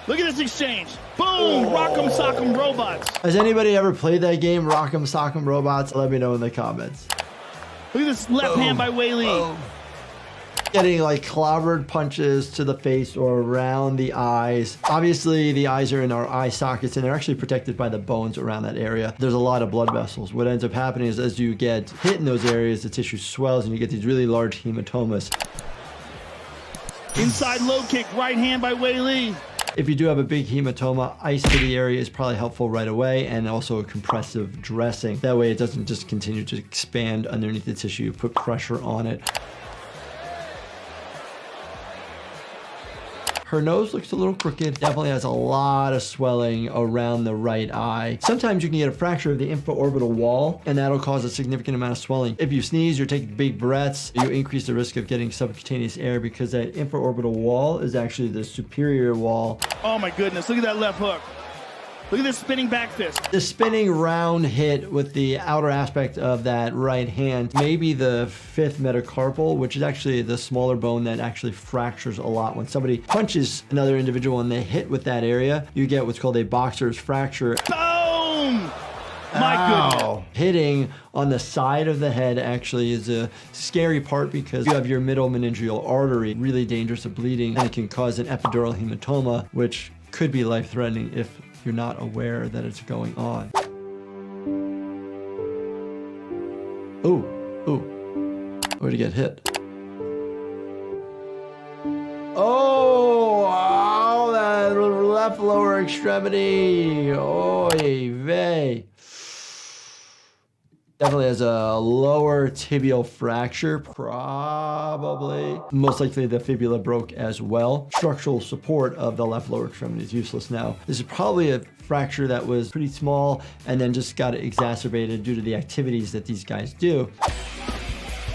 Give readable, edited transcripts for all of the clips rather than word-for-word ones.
Look at this exchange. Boom! Rock'em Sock'em Robots. Has anybody ever played that game, Rock'em Sock'em Robots? Let me know in the comments. Look at this left hand by Wei Li. Getting like clobbered punches to the face or around the eyes. Obviously, the eyes are in our eye sockets and they're actually protected by the bones around that area. There's a lot of blood vessels. What ends up happening is as you get hit in those areas, the tissue swells and you get these really large hematomas. Inside low kick, right hand by Wei Li. If you do have a big hematoma, ice to the area is probably helpful right away, and also a compressive dressing. That way it doesn't just continue to expand underneath the tissue. You put pressure on it. Her nose looks a little crooked. Definitely has a lot of swelling around the right eye. Sometimes you can get a fracture of the infraorbital wall, and that'll cause a significant amount of swelling. If you sneeze or take big breaths, you increase the risk of getting subcutaneous air because that infraorbital wall is actually the superior wall. Oh my goodness, look at that left hook. Look at this spinning back fist. The spinning round hit with the outer aspect of that right hand may be the fifth metacarpal, which is actually the smaller bone that actually fractures a lot. When somebody punches another individual and they hit with that area, you get what's called a boxer's fracture. Boom! My goodness. Hitting on the side of the head actually is a scary part because you have your middle meningeal artery, really dangerous to bleeding, and it can cause an epidural hematoma, which could be life-threatening if you're not aware that it's going on. Ooh. Where'd he get hit? Oh, that left lower extremity. Oy vey. Definitely has a lower tibial fracture, probably. Most likely the fibula broke as well. Structural support of the left lower extremity is useless now. This is probably a fracture that was pretty small and then just got exacerbated due to the activities that these guys do.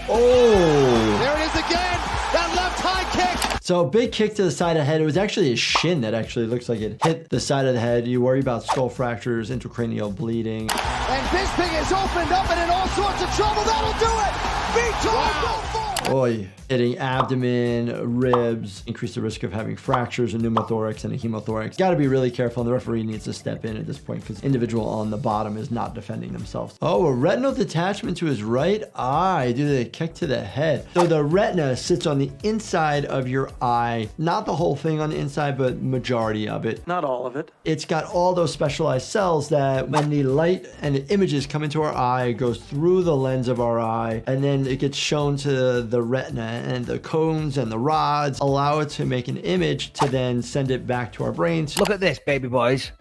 Oh! There it is again! That left high kick! So big kick to the side of the head. It was actually a shin that actually looks like it hit the side of the head. You worry about skull fractures, intracranial bleeding. And Bisping is opened up and in all sorts of trouble. That'll do it! Vitor, go for it! Oy. Hitting abdomen, ribs, increase the risk of having fractures, a pneumothorax and a hemothorax. Got to be really careful, and the referee needs to step in at this point because individual on the bottom is not defending themselves. Oh, a retinal detachment to his right eye due to the kick to the head. So the retina sits on the inside of your eye, not the whole thing on the inside, but majority of it. Not all of it. It's got all those specialized cells that when the light and the images come into our eye, it goes through the lens of our eye, and then it gets shown to the retina, and the cones and the rods allow it to make an image to then send it back to our brains. Look at this, baby boys.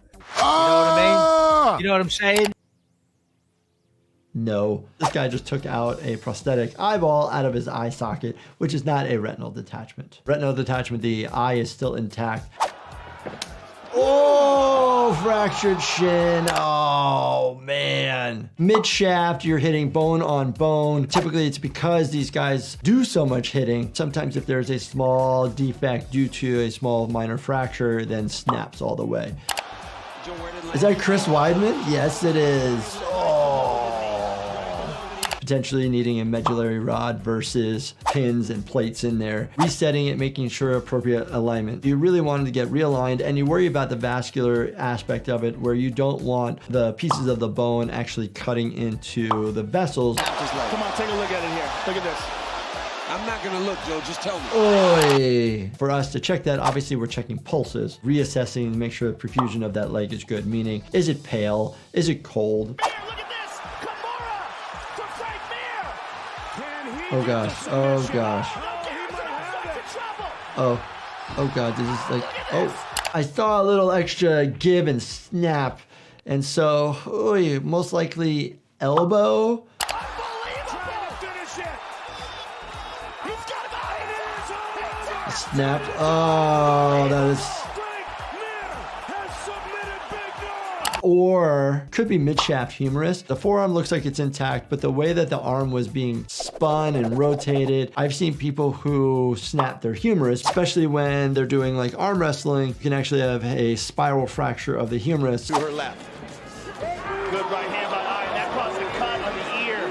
You know what I mean? You know what I'm saying? No, this guy just took out a prosthetic eyeball out of his eye socket, which is not a retinal detachment. Retinal detachment, the eye is still intact. Oh, fractured shin. Oh, man. Mid shaft, you're hitting bone on bone. Typically, it's because these guys do so much hitting. Sometimes if there's a small defect due to a small minor fracture, then snaps all the way. Is that Chris Weidman? Yes, it is. Oh. Potentially needing a medullary rod versus pins and plates in there. Resetting it, making sure appropriate alignment. You really wanted to get realigned, and you worry about the vascular aspect of it where you don't want the pieces of the bone actually cutting into the vessels. Come on, take a look at it here. Look at this. I'm not gonna look, Joe, just tell me. Oy. For us to check that, obviously we're checking pulses, reassessing to make sure the perfusion of that leg is good, meaning is it pale, is it cold? Look at this. Kimura to Frank Mir. Oh gosh, oh gosh. Oh god, this is like, oh. I saw a little extra give and snap, and so, oy, most likely elbow. Snapped. Oh, that is. Or could be mid-shaft humerus. The forearm looks like it's intact, but the way that the arm was being spun and rotated, I've seen people who snap their humerus, especially when they're doing like arm wrestling. You can actually have a spiral fracture of the humerus. To her left. Good right hand by Eye, and that caused a cut on the ear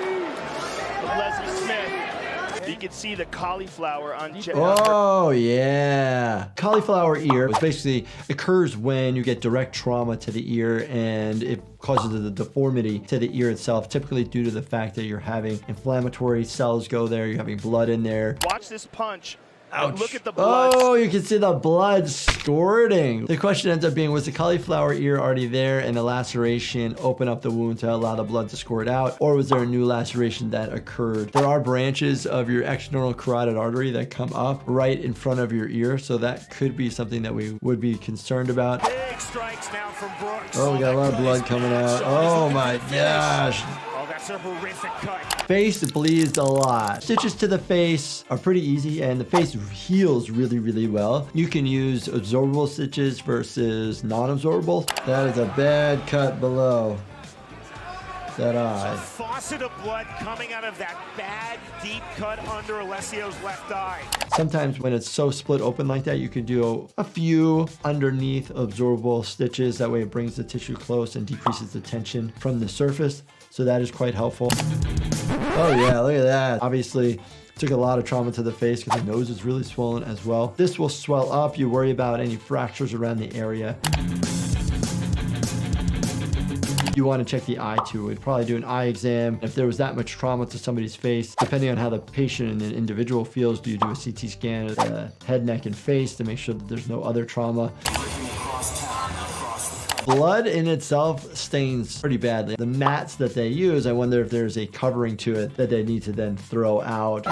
of Leslie Smith. Be can see the cauliflower on Jeff. Oh, yeah. Cauliflower ear basically occurs when you get direct trauma to the ear, and it causes the deformity to the ear itself, typically due to the fact that you're having inflammatory cells go there, you're having blood in there. Watch this punch. Ouch. Look at the blood. Oh, you can see the blood squirting. The question ends up being, was the cauliflower ear already there and the laceration open up the wound to allow the blood to squirt out? Or was there a new laceration that occurred? There are branches of your external carotid artery that come up right in front of your ear. So that could be something that we would be concerned about. Big strikes now from Brooks. Oh, we got a lot of blood coming out. Oh my gosh. Oh, that's a horrific cut. Face bleeds a lot. Stitches to the face are pretty easy, and the face heals really, really well. You can use absorbable stitches versus non-absorbable. That is a bad cut below that eye. A faucet of blood coming out of that bad, deep cut under Alessio's left eye. Sometimes when it's so split open like that, you can do a few underneath absorbable stitches. That way it brings the tissue close and decreases the tension from the surface. So that is quite helpful. Oh yeah, look at that. Obviously, took a lot of trauma to the face because the nose is really swollen as well. This will swell up. You worry about any fractures around the area. You want to check the eye too. We'd probably do an eye exam. If there was that much trauma to somebody's face, depending on how the patient and the individual feels, do you do a CT scan of the head, neck, and face to make sure that there's no other trauma? Blood in itself stains pretty badly. The mats that they use, I wonder if there's a covering to it that they need to then throw out.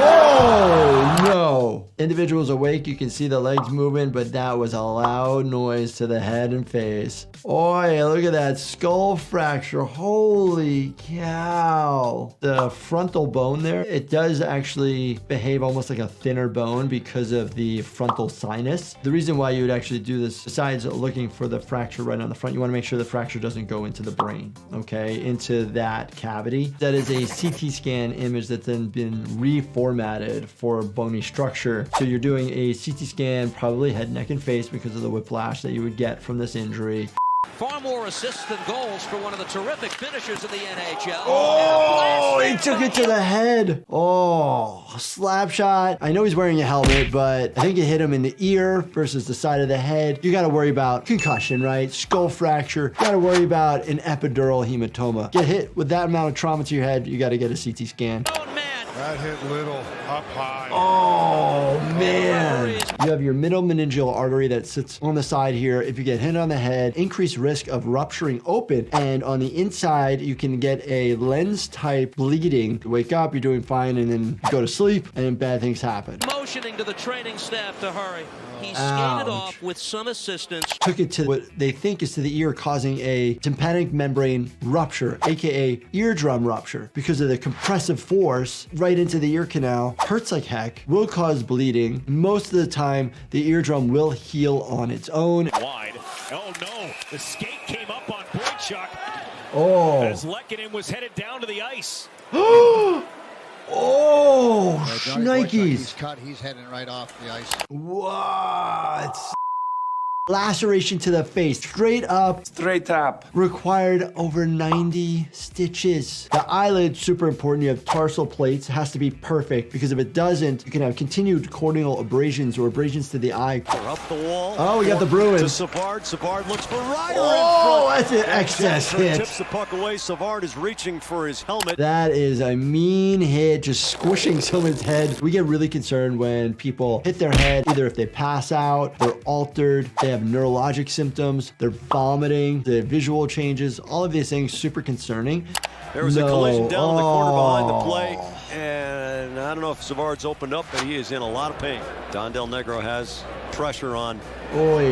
Oh, no. Individuals awake, you can see the legs moving, but that was a loud noise to the head and face. Oi, look at that skull fracture. Holy cow. The frontal bone there, it does actually behave almost like a thinner bone because of the frontal sinus. The reason why you would actually do this, besides looking for the fracture right on the front, you want to make sure the fracture doesn't go into the brain, okay, into that cavity. That is a CT scan image that's then been reformatted for bony structure. So you're doing a CT scan, probably head, neck, and face because of the whiplash that you would get from this injury. Far more assists than goals for one of the terrific finishers in the NHL. Oh, he took it to the head. Oh, slap shot. I know he's wearing a helmet, but I think it hit him in the ear versus the side of the head. You got to worry about concussion, right? Skull fracture. You got to worry about an epidural hematoma. Get hit with that amount of trauma to your head, you got to get a CT scan. That hit little, up high. Oh, man. You have your middle meningeal artery that sits on the side here. If you get hit on the head, increased risk of rupturing open. And on the inside, you can get a lens-type bleeding. You wake up, you're doing fine, and then you go to sleep, and then bad things happen. Motioning to the training staff to hurry. He skated off with some assistance. Took it to what they think is to the ear, causing a tympanic membrane rupture, aka eardrum rupture, because of the compressive force right into the ear canal. Hurts like heck, will cause bleeding. Most of the time, the eardrum will heal on its own. Wide. Oh no, the skate came up on Boychuk Oh. as Lehkonen was headed down to the ice. Oh, Johnny Boychuk, he's shnikes. cut. He's heading right off the ice. What? Laceration to the face, straight up, required over 90 stitches. The eyelid, super important. You have tarsal plates, has to be perfect, because if it doesn't, you can have continued corneal abrasions or abrasions to the eye. Up the wall. Oh, we got the Bruins. To Savard. Savard looks for Ryder. Oh, that's an excess hit. Tips the puck away. Savard is reaching for his helmet. That is a mean hit, just squishing someone's head. We get really concerned when people hit their head, either if they pass out, they're altered, they have neurologic symptoms, they're vomiting, the visual changes, all of these things super concerning. There was a collision down in the corner behind the play, and I don't know if Savard's opened up, but he is in a lot of pain. Don Del Negro has pressure on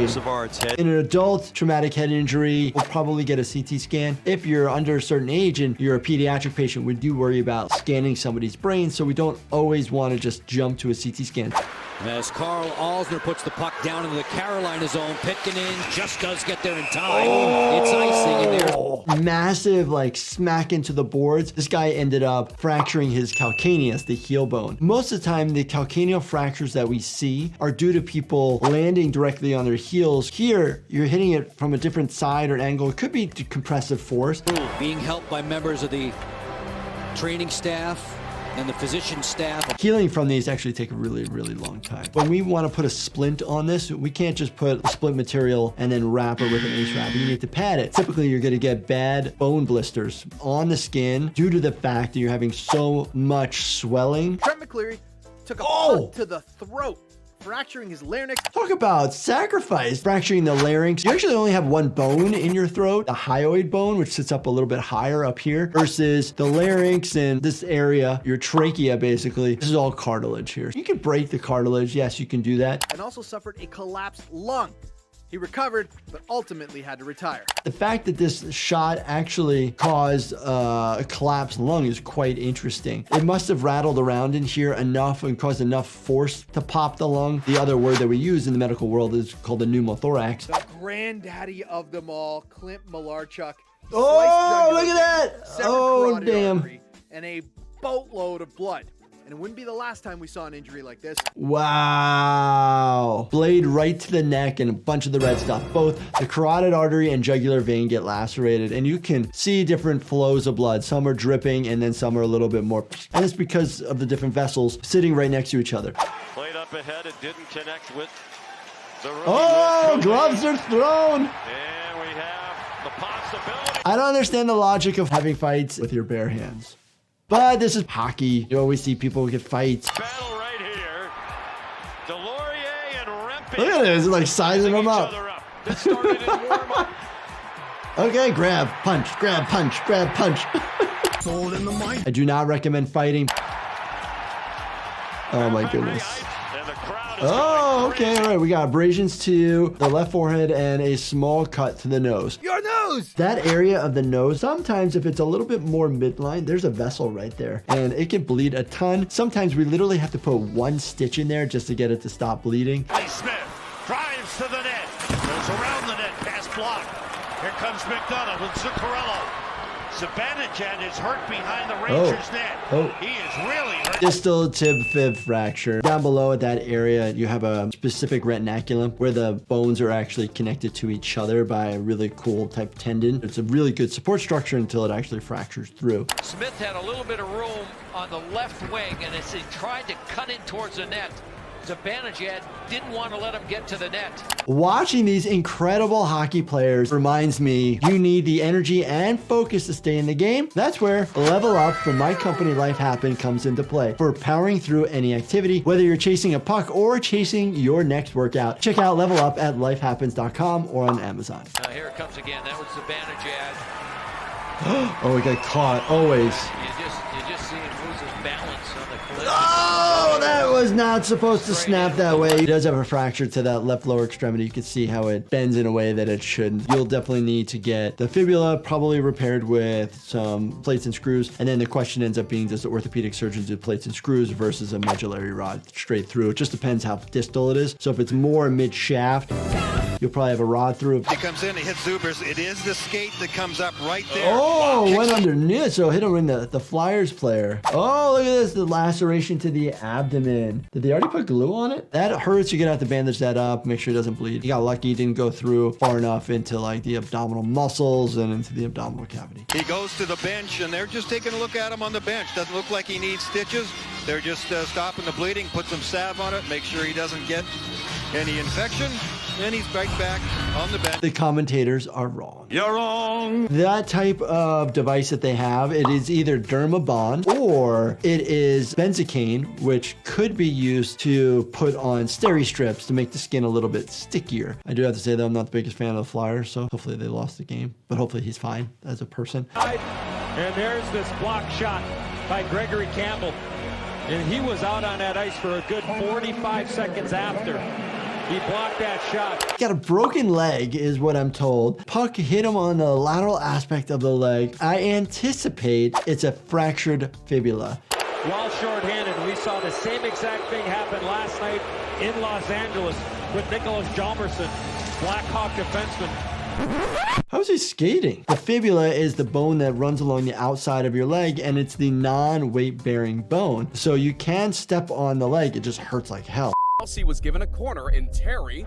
Savard's head. In an adult traumatic head injury, we'll probably get a CT scan. If you're under a certain age and you're a pediatric patient, we do worry about scanning somebody's brain, so we don't always want to just jump to a CT scan. As Carl Alsner puts the puck down into the Carolina zone, Pitkanen just does get there in time. It's icing in there. Massive, like, smack into the boards. This guy ended up fracturing his calcaneus, the heel bone. Most of the time, the calcaneal fractures that we see are due to people landing directly on their heels. Here, you're hitting it from a different side or angle. It could be compressive force. Being helped by members of the training staff. and the physician staff. Healing from these actually take a really, really long time. When we want to put a splint on this, we can't just put a splint material and then wrap it with an ace wrap. You need to pad it. Typically, you're going to get bad bone blisters on the skin due to the fact that you're having so much swelling. Trent McCleary took a punch to the throat, fracturing his larynx. Talk about sacrifice. Fracturing the larynx. You actually only have one bone in your throat, the hyoid bone, which sits up a little bit higher up here, versus the larynx and this area, your trachea basically. This is all cartilage here. You can break the cartilage. Yes, you can do that. And also suffered a collapsed lung. He recovered, but ultimately had to retire. The fact that this shot actually caused a collapsed lung is quite interesting. It must have rattled around in here enough and caused enough force to pop the lung. The other word that we use in the medical world is called a pneumothorax. The granddaddy of them all, Clint Malarchuk. Oh, look at that! Oh, damn. And a boatload of blood. And it wouldn't be the last time we saw an injury like this. Wow. Blade right to the neck and a bunch of the red stuff. Both the carotid artery and jugular vein get lacerated, and you can see different flows of blood. Some are dripping and then some are a little bit more. And it's because of the different vessels sitting right next to each other. Played up ahead, it didn't connect with the rookie. Oh, gloves are thrown. And we have the possibility. I don't understand the logic of having fights with your bare hands. But this is hockey. You always see people get fights. Battle right here. Delorier and Rempe. Look at this, it's like sizing them up. This started in warm-up. Okay, grab, punch, grab, punch, grab, punch. Sold in the mind. I do not recommend fighting. Oh my goodness. Oh, okay, all right. We got abrasions to the left forehead and a small cut to the nose. Your nose! That area of the nose, sometimes if it's a little bit more midline, there's a vessel right there and it can bleed a ton. Sometimes we literally have to put one stitch in there just to get it to stop bleeding. Smith drives to the net, goes around the net, pass block. Here comes McDonough with Zuccarello. Zibanejad is hurt behind the Rangers net. He is really hurt. Distal tib fib fracture. Down below at that area, you have a specific retinaculum where the bones are actually connected to each other by a really cool type tendon. It's a really good support structure until it actually fractures through. Smith had a little bit of room on the left wing, and as he tried to cut in towards the net, Zibanejad didn't want to let him get to the net. Watching these incredible hockey players reminds me you need the energy and focus to stay in the game. That's where Level Up from my company Life Happen comes into play for powering through any activity, whether you're chasing a puck or chasing your next workout. Check out Level Up at lifehappens.com or on Amazon. Now here it comes again. That was Zibanejad. Oh, we got caught. Always. You just see him lose his balance on the cliff. Oh, that was not supposed to snap that way. He does have a fracture to that left lower extremity. You can see how it bends in a way that it shouldn't. You'll definitely need to get the fibula probably repaired with some plates and screws. And then the question ends up being, does the orthopedic surgeon do plates and screws versus a medullary rod straight through? It just depends how distal it is. So if it's more mid-shaft, you'll probably have a rod through. He comes in, he hits Zubers. It is the skate that comes up right there. Oh, went underneath. So hit him in the Flyers player. Oh, look at this. The laceration to the abdomen. Did they already put glue on it? That hurts. You're going to have to bandage that up. Make sure it doesn't bleed. He got lucky. He didn't go through far enough into like the abdominal muscles and into the abdominal cavity. He goes to the bench, and they're just taking a look at him on the bench. Doesn't look like he needs stitches. They're just stopping the bleeding, put some salve on it, make sure he doesn't get any infection. And he's right back on the bench. The commentators are wrong. You're wrong. That type of device that they have, it is either Dermabond or it is benzocaine, which could be used to put on steri strips to make the skin a little bit stickier. I do have to say that I'm not the biggest fan of the Flyers, so hopefully they lost the game, but hopefully he's fine as a person. And there's this block shot by Gregory Campbell. And he was out on that ice for a good 45 seconds after. He blocked that shot. Got a broken leg is what I'm told. Puck hit him on the lateral aspect of the leg. I anticipate it's a fractured fibula. While shorthanded, we saw the same exact thing happen last night in Los Angeles with Nicholas Hjalmarsson, Blackhawk defenseman. How's he skating? The fibula is the bone that runs along the outside of your leg, and it's the non-weight bearing bone. So you can step on the leg. It just hurts like hell. Chelsea was given a corner, and Terry...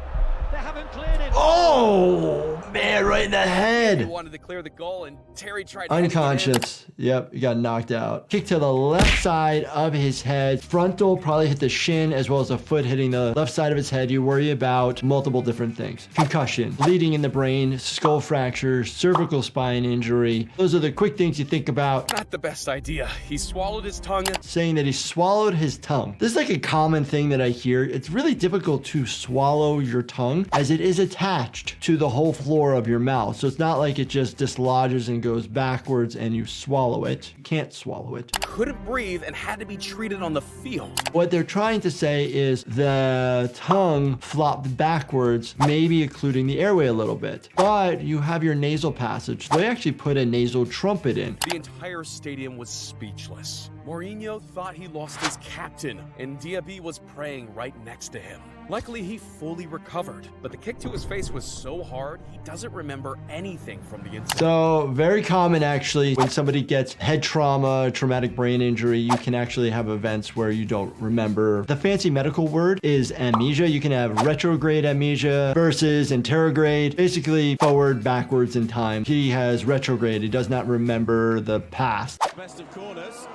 They haven't cleared it. Oh, man, right in the He head. wanted to clear the goal, and Terry tried to... Unconscious. Yep, he got knocked out. Kick to the left side of his head. Frontal probably hit the shin as well as a foot hitting the left side of his head. You worry about multiple different things. Concussion, bleeding in the brain, skull fracture, cervical spine injury. Those are the quick things you think about. Not the best idea. He swallowed his tongue. Saying that he swallowed his tongue. This is like a common thing that I hear. It's really difficult to swallow your tongue as it is attached to the whole floor of your mouth. So it's not like it just dislodges and goes backwards and you swallow it. You can't swallow it. Couldn't breathe and had to be treated on the field. What they're trying to say is the tongue flopped backwards, maybe occluding the airway a little bit. But you have your nasal passage. They actually put a nasal trumpet in. The entire stadium was speechless. Mourinho thought he lost his captain, and Diaby was praying right next to him. Luckily, he fully recovered, but the kick to his face was so hard, he doesn't remember anything from the incident. So very common actually, when somebody gets head trauma, traumatic brain injury, you can actually have events where you don't remember. The fancy medical word is amnesia. You can have retrograde amnesia versus anterograde, basically forward, backwards in time. He has retrograde. He does not remember the past. Best of corners.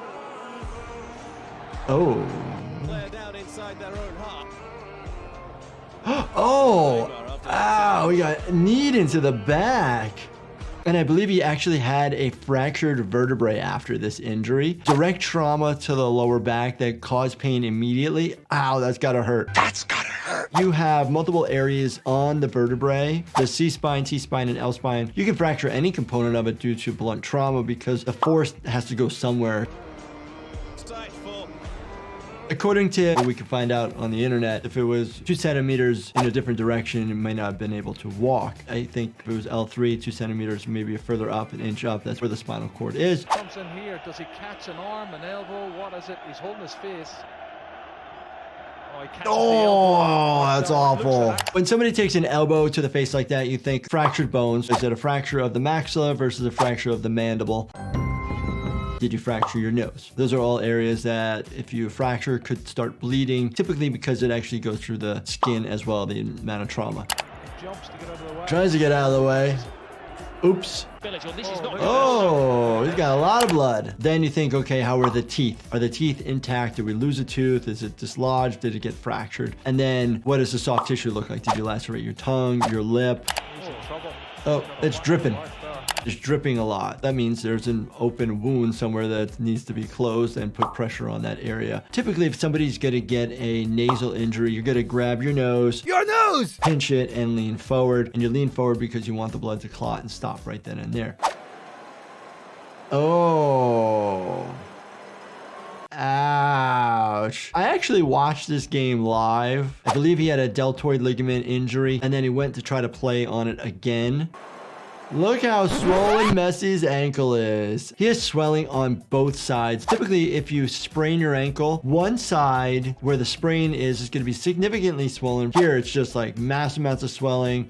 Oh. Player down inside their own half. Oh, ow, he got kneed into the back. And I believe he actually had a fractured vertebrae after this injury. Direct trauma to the lower back that caused pain immediately. Ow, that's gotta hurt. That's gotta hurt. You have multiple areas on the vertebrae, the C-spine, T-spine, and L-spine. You can fracture any component of it due to blunt trauma because the force has to go somewhere. According to what we could find out on the internet, if it was 2 centimeters in a different direction, it might not have been able to walk. I think if it was L3, 2 centimeters, maybe further up, an inch up, that's where the spinal cord is. Comes in here. Does he catch an arm, an elbow? What is it? He's holding his face. Oh, that's awful. When somebody takes an elbow to the face like that, you think fractured bones. Is it a fracture of the maxilla versus a fracture of the mandible? Did you fracture your nose? Those are all areas that if you fracture could start bleeding, typically because it actually goes through the skin as well, the amount of trauma. Jumps to get out of the way. Tries to get out of the way. Oops. Oh, he's got a lot of blood. Then you think, okay, how are the teeth? Are the teeth intact? Did we lose a tooth? Is it dislodged? Did it get fractured? And then what does the soft tissue look like? Did you lacerate your tongue, your lip? Oh, it's dripping. It's dripping a lot. That means there's an open wound somewhere that needs to be closed and put pressure on that area. Typically, if somebody's gonna get a nasal injury, you're gonna grab your nose, pinch it, and lean forward. And you lean forward because you want the blood to clot and stop right then and there. Oh. Ouch. I actually watched this game live. I believe he had a deltoid ligament injury, and then he went to try to play on it again. Look how swollen Messi's ankle is. He has swelling on both sides. Typically, if you sprain your ankle, one side where the sprain is going to be significantly swollen. Here, it's just like massive amounts of swelling.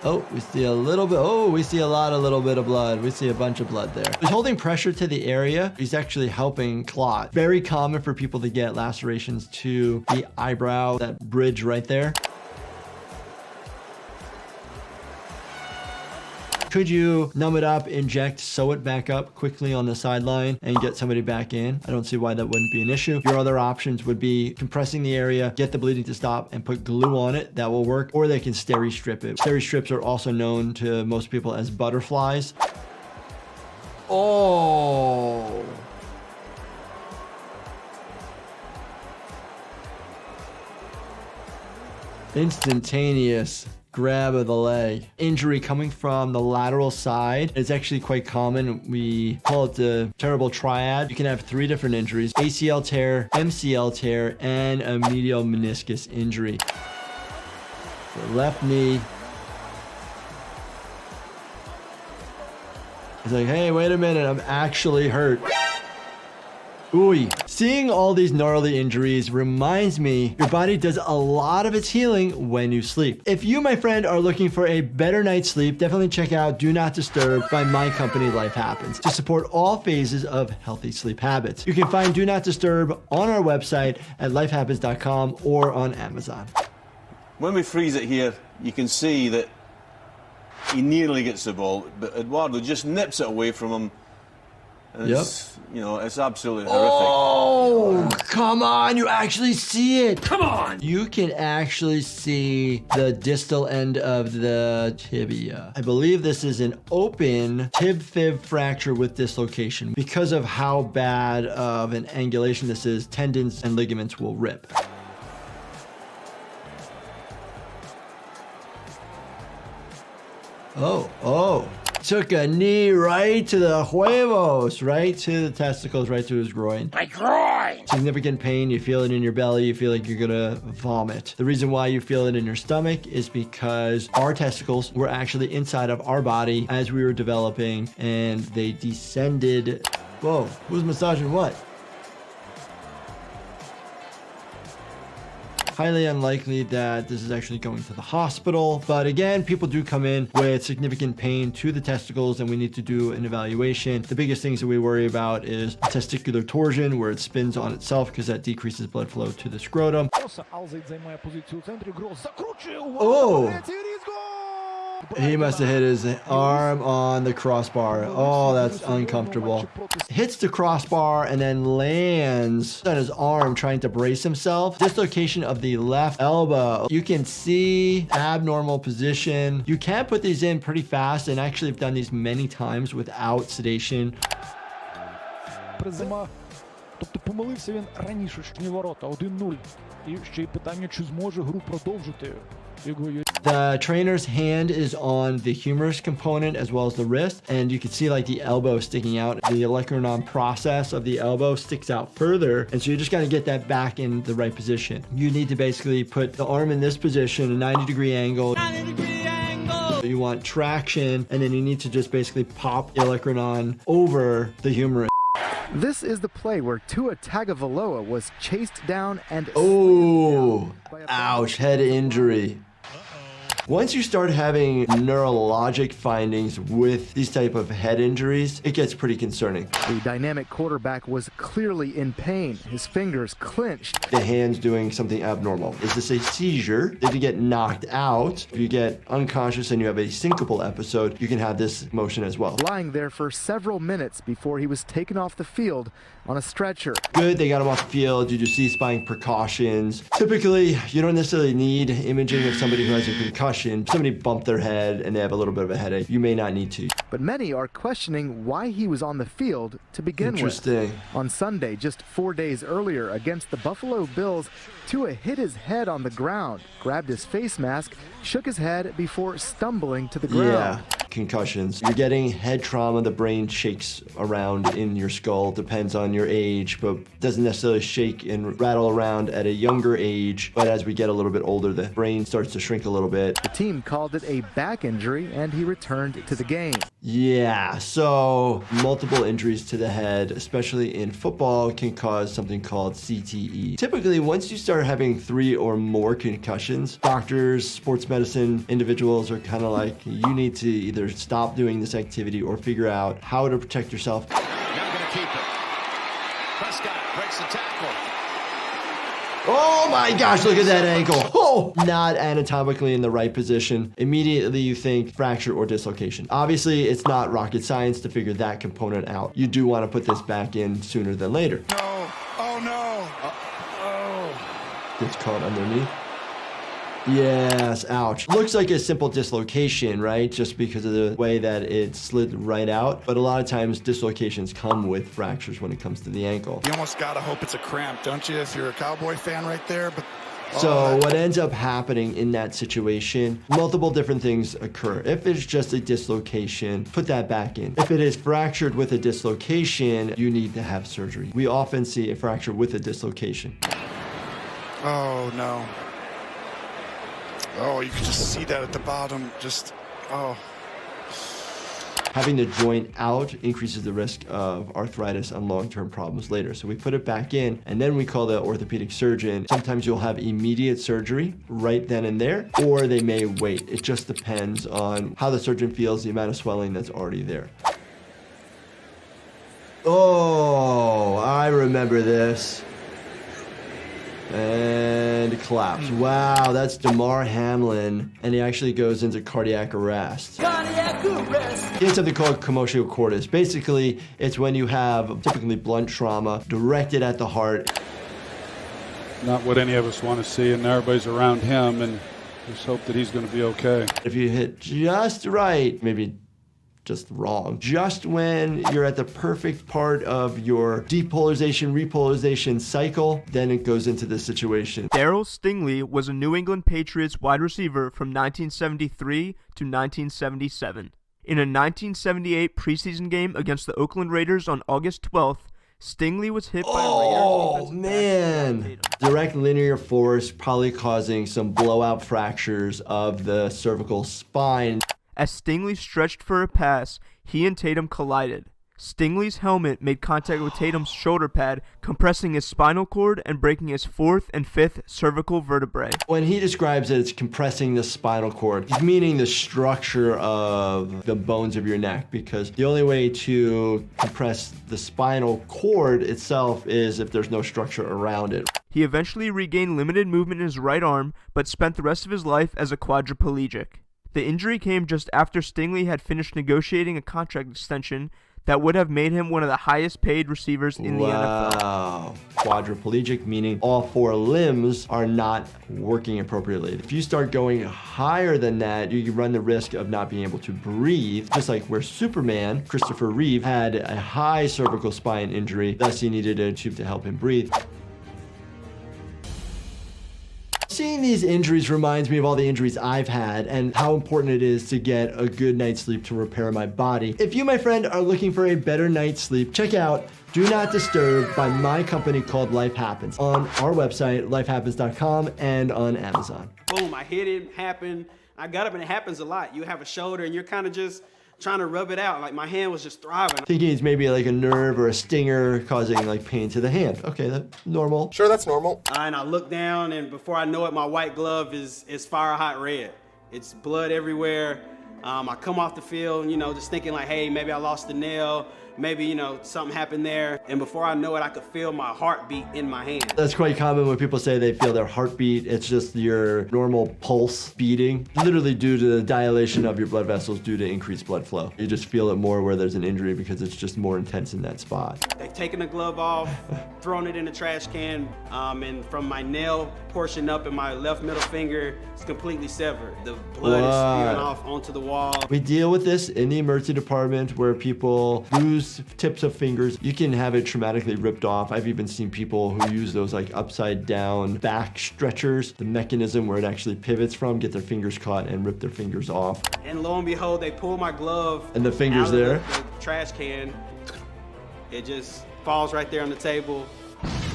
Oh, we see a little bit. Oh, we see a little bit of blood. We see a bunch of blood there. He's holding pressure to the area. He's actually helping clot. Very common for people to get lacerations to the eyebrow, that bridge right there. Could you numb it up, inject, sew it back up quickly on the sideline and get somebody back in? I don't see why that wouldn't be an issue. Your other options would be compressing the area, get the bleeding to stop, and put glue on it. That will work. Or they can steri-strip it. Steri-strips are also known to most people as butterflies. Oh. Instantaneous grab of the leg. Injury coming from the lateral side. It's actually quite common. We call it the terrible triad. You can have 3 different injuries: ACL tear, MCL tear, and a medial meniscus injury. The left knee. It's like, hey, wait a minute, I'm actually hurt. Ooh. Seeing all these gnarly injuries reminds me your body does a lot of its healing when you sleep. If you, my friend, are looking for a better night's sleep, definitely check out Do Not Disturb by my company, Life Happens, to support all phases of healthy sleep habits. You can find Do Not Disturb on our website at lifehappens.com or on Amazon. When we freeze it here, you can see that he nearly gets the ball, but Eduardo just nips it away from him. And it's, you know, it's absolutely horrific. Oh, come on. You actually see it. Come on. You can actually see the distal end of the tibia. I believe this is an open tib-fib fracture with dislocation. Because of how bad of an angulation this is, tendons and ligaments will rip. Oh. Took a knee right to the huevos, right to the testicles, right to his groin. My groin! Significant pain, you feel it in your belly, you feel like you're gonna vomit. The reason why you feel it in your stomach is because our testicles were actually inside of our body as we were developing, and they descended. Whoa, who's massaging what? Highly unlikely that this is actually going to the hospital. But again, people do come in with significant pain to the testicles and we need to do an evaluation. The biggest things that we worry about is testicular torsion, where it spins on itself because that decreases blood flow to the scrotum. Oh! He must have hit his arm on the crossbar. Oh, that's uncomfortable. Hits the crossbar and then lands on his arm trying to brace himself. Dislocation of the left elbow. You can see abnormal position. You can put these in pretty fast, and actually have done these many times without sedation. Тобто помилився він раніше, штрафні ворота 1-0. І ще й питання, чи зможе гру продовжити. The trainer's hand is on the humerus component as well as the wrist, and you can see like the elbow sticking out. The olecranon process of the elbow sticks out further, and so you just got to get that back in the right position. You need to basically put the arm in this position, a 90-degree angle. 90-degree angle! You want traction, and then you need to just basically pop the olecranon over the humerus. This is the play where Tua Tagovailoa was chased down and... Oh, ouch, head injury. Once you start having neurologic findings with these type of head injuries, it gets pretty concerning. The dynamic quarterback was clearly in pain. His fingers clenched. The hand's doing something abnormal. Is this a seizure? If you get knocked out, if you get unconscious and you have a syncopal episode, you can have this motion as well. Lying there for several minutes before he was taken off the field on a stretcher. Good, they got him off the field. You do C-spine precautions. Typically, you don't necessarily need imaging of somebody who has a concussion. Somebody bumped their head and they have a little bit of a headache. You may not need to. But many are questioning why he was on the field to begin with. Interesting. On Sunday, just 4 days earlier against the Buffalo Bills, Tua hit his head on the ground, grabbed his face mask, shook his head before stumbling to the ground. Yeah. Concussions. You're getting head trauma, the brain shakes around in your skull, depends on your age, but doesn't necessarily shake and rattle around at a younger age. But as we get a little bit older, the brain starts to shrink a little bit. The team called it a back injury and he returned to the game. Yeah, so multiple injuries to the head, especially in football, can cause something called CTE. Typically, once you start having 3 or more concussions, doctors, sports medicine individuals are kind of like, you need to either stop doing this activity or figure out how to protect yourself. Now going to keep it. Prescott breaks the tackle. Oh my gosh, look at that ankle. Oh, not anatomically in the right position. Immediately you think fracture or dislocation. Obviously, it's not rocket science to figure that component out. You do want to put this back in sooner than later. No. Oh no. Gets caught underneath. Yes, ouch. Looks like a simple dislocation, right? Just because of the way that it slid right out. But a lot of times dislocations come with fractures when it comes to the ankle. You almost gotta hope it's a cramp, don't you? If you're a Cowboy fan right there. But so what ends up happening in that situation, multiple different things occur. If it's just a dislocation, put that back in. If it is fractured with a dislocation, you need to have surgery. We often see a fracture with a dislocation. Oh no. Oh, you can just see that at the bottom. Just, oh. Having the joint out increases the risk of arthritis and long-term problems later. So we put it back in, and then we call the orthopedic surgeon. Sometimes you'll have immediate surgery right then and there, or they may wait. It just depends on how the surgeon feels, the amount of swelling that's already there. Oh, I remember this. And collapse. Wow, that's Damar Hamlin, and he actually goes into cardiac arrest. Cardiac arrest. He has something called commotio cordis. Basically, it's when you have typically blunt trauma directed at the heart. Not what any of us want to see, and everybody's around him, and just hope that he's going to be okay. If you hit just right, maybe just wrong, just when you're at the perfect part of your depolarization, repolarization cycle, then it goes into this situation. Darryl Stingley was a New England Patriots wide receiver from 1973 to 1977. In a 1978 preseason game against the Oakland Raiders on August 12th, Stingley was hit by a Raiders defensive back. Direct linear force probably causing some blowout fractures of the cervical spine. As Stingley stretched for a pass, he and Tatum collided. Stingley's helmet made contact with Tatum's shoulder pad, compressing his spinal cord and breaking his 4th and 5th cervical vertebrae. When he describes it, it's compressing the spinal cord. He's meaning the structure of the bones of your neck, because the only way to compress the spinal cord itself is if there's no structure around it. He eventually regained limited movement in his right arm, but spent the rest of his life as a quadriplegic. The injury came just after Stingley had finished negotiating a contract extension that would have made him one of the highest paid receivers in the NFL. Wow. Quadriplegic, meaning all 4 limbs are not working appropriately. If you start going higher than that, you run the risk of not being able to breathe. Just like where Superman, Christopher Reeve, had a high cervical spine injury, thus he needed a tube to help him breathe. Seeing these injuries reminds me of all the injuries I've had and how important it is to get a good night's sleep to repair my body. If you, my friend, are looking for a better night's sleep, check out Do Not Disturb by my company called Life Happens on our website, lifehappens.com, and on Amazon. Boom, I hit it, happened. I got up, and it happens a lot. You have a shoulder and you're kind of just trying to rub it out. Like my hand was just throbbing. Thinking it's maybe like a nerve or a stinger causing like pain to the hand. Okay, that's normal. Sure, that's normal. And I look down, and before I know it, my white glove is fire hot red. It's blood everywhere. I come off the field, you know, just thinking like, hey, maybe I lost a nail. Maybe, you know, something happened there. And before I know it, I could feel my heartbeat in my hand. That's quite common when people say they feel their heartbeat. It's just your normal pulse beating, literally due to the dilation of your blood vessels due to increased blood flow. You just feel it more where there's an injury because it's just more intense in that spot. They've taken the glove off, thrown it in the trash can, and from my nail portion up in my left middle finger, it's completely severed. The blood is spewing off onto the wall. We deal with this in the emergency department where people lose tips of fingers. You can have it traumatically ripped off. I've even seen people who use those like upside down back stretchers, the mechanism where it actually pivots from, get their fingers caught and rip their fingers off. And lo and behold, they pull my glove and the finger's out of there. The trash can. It just falls right there on the table.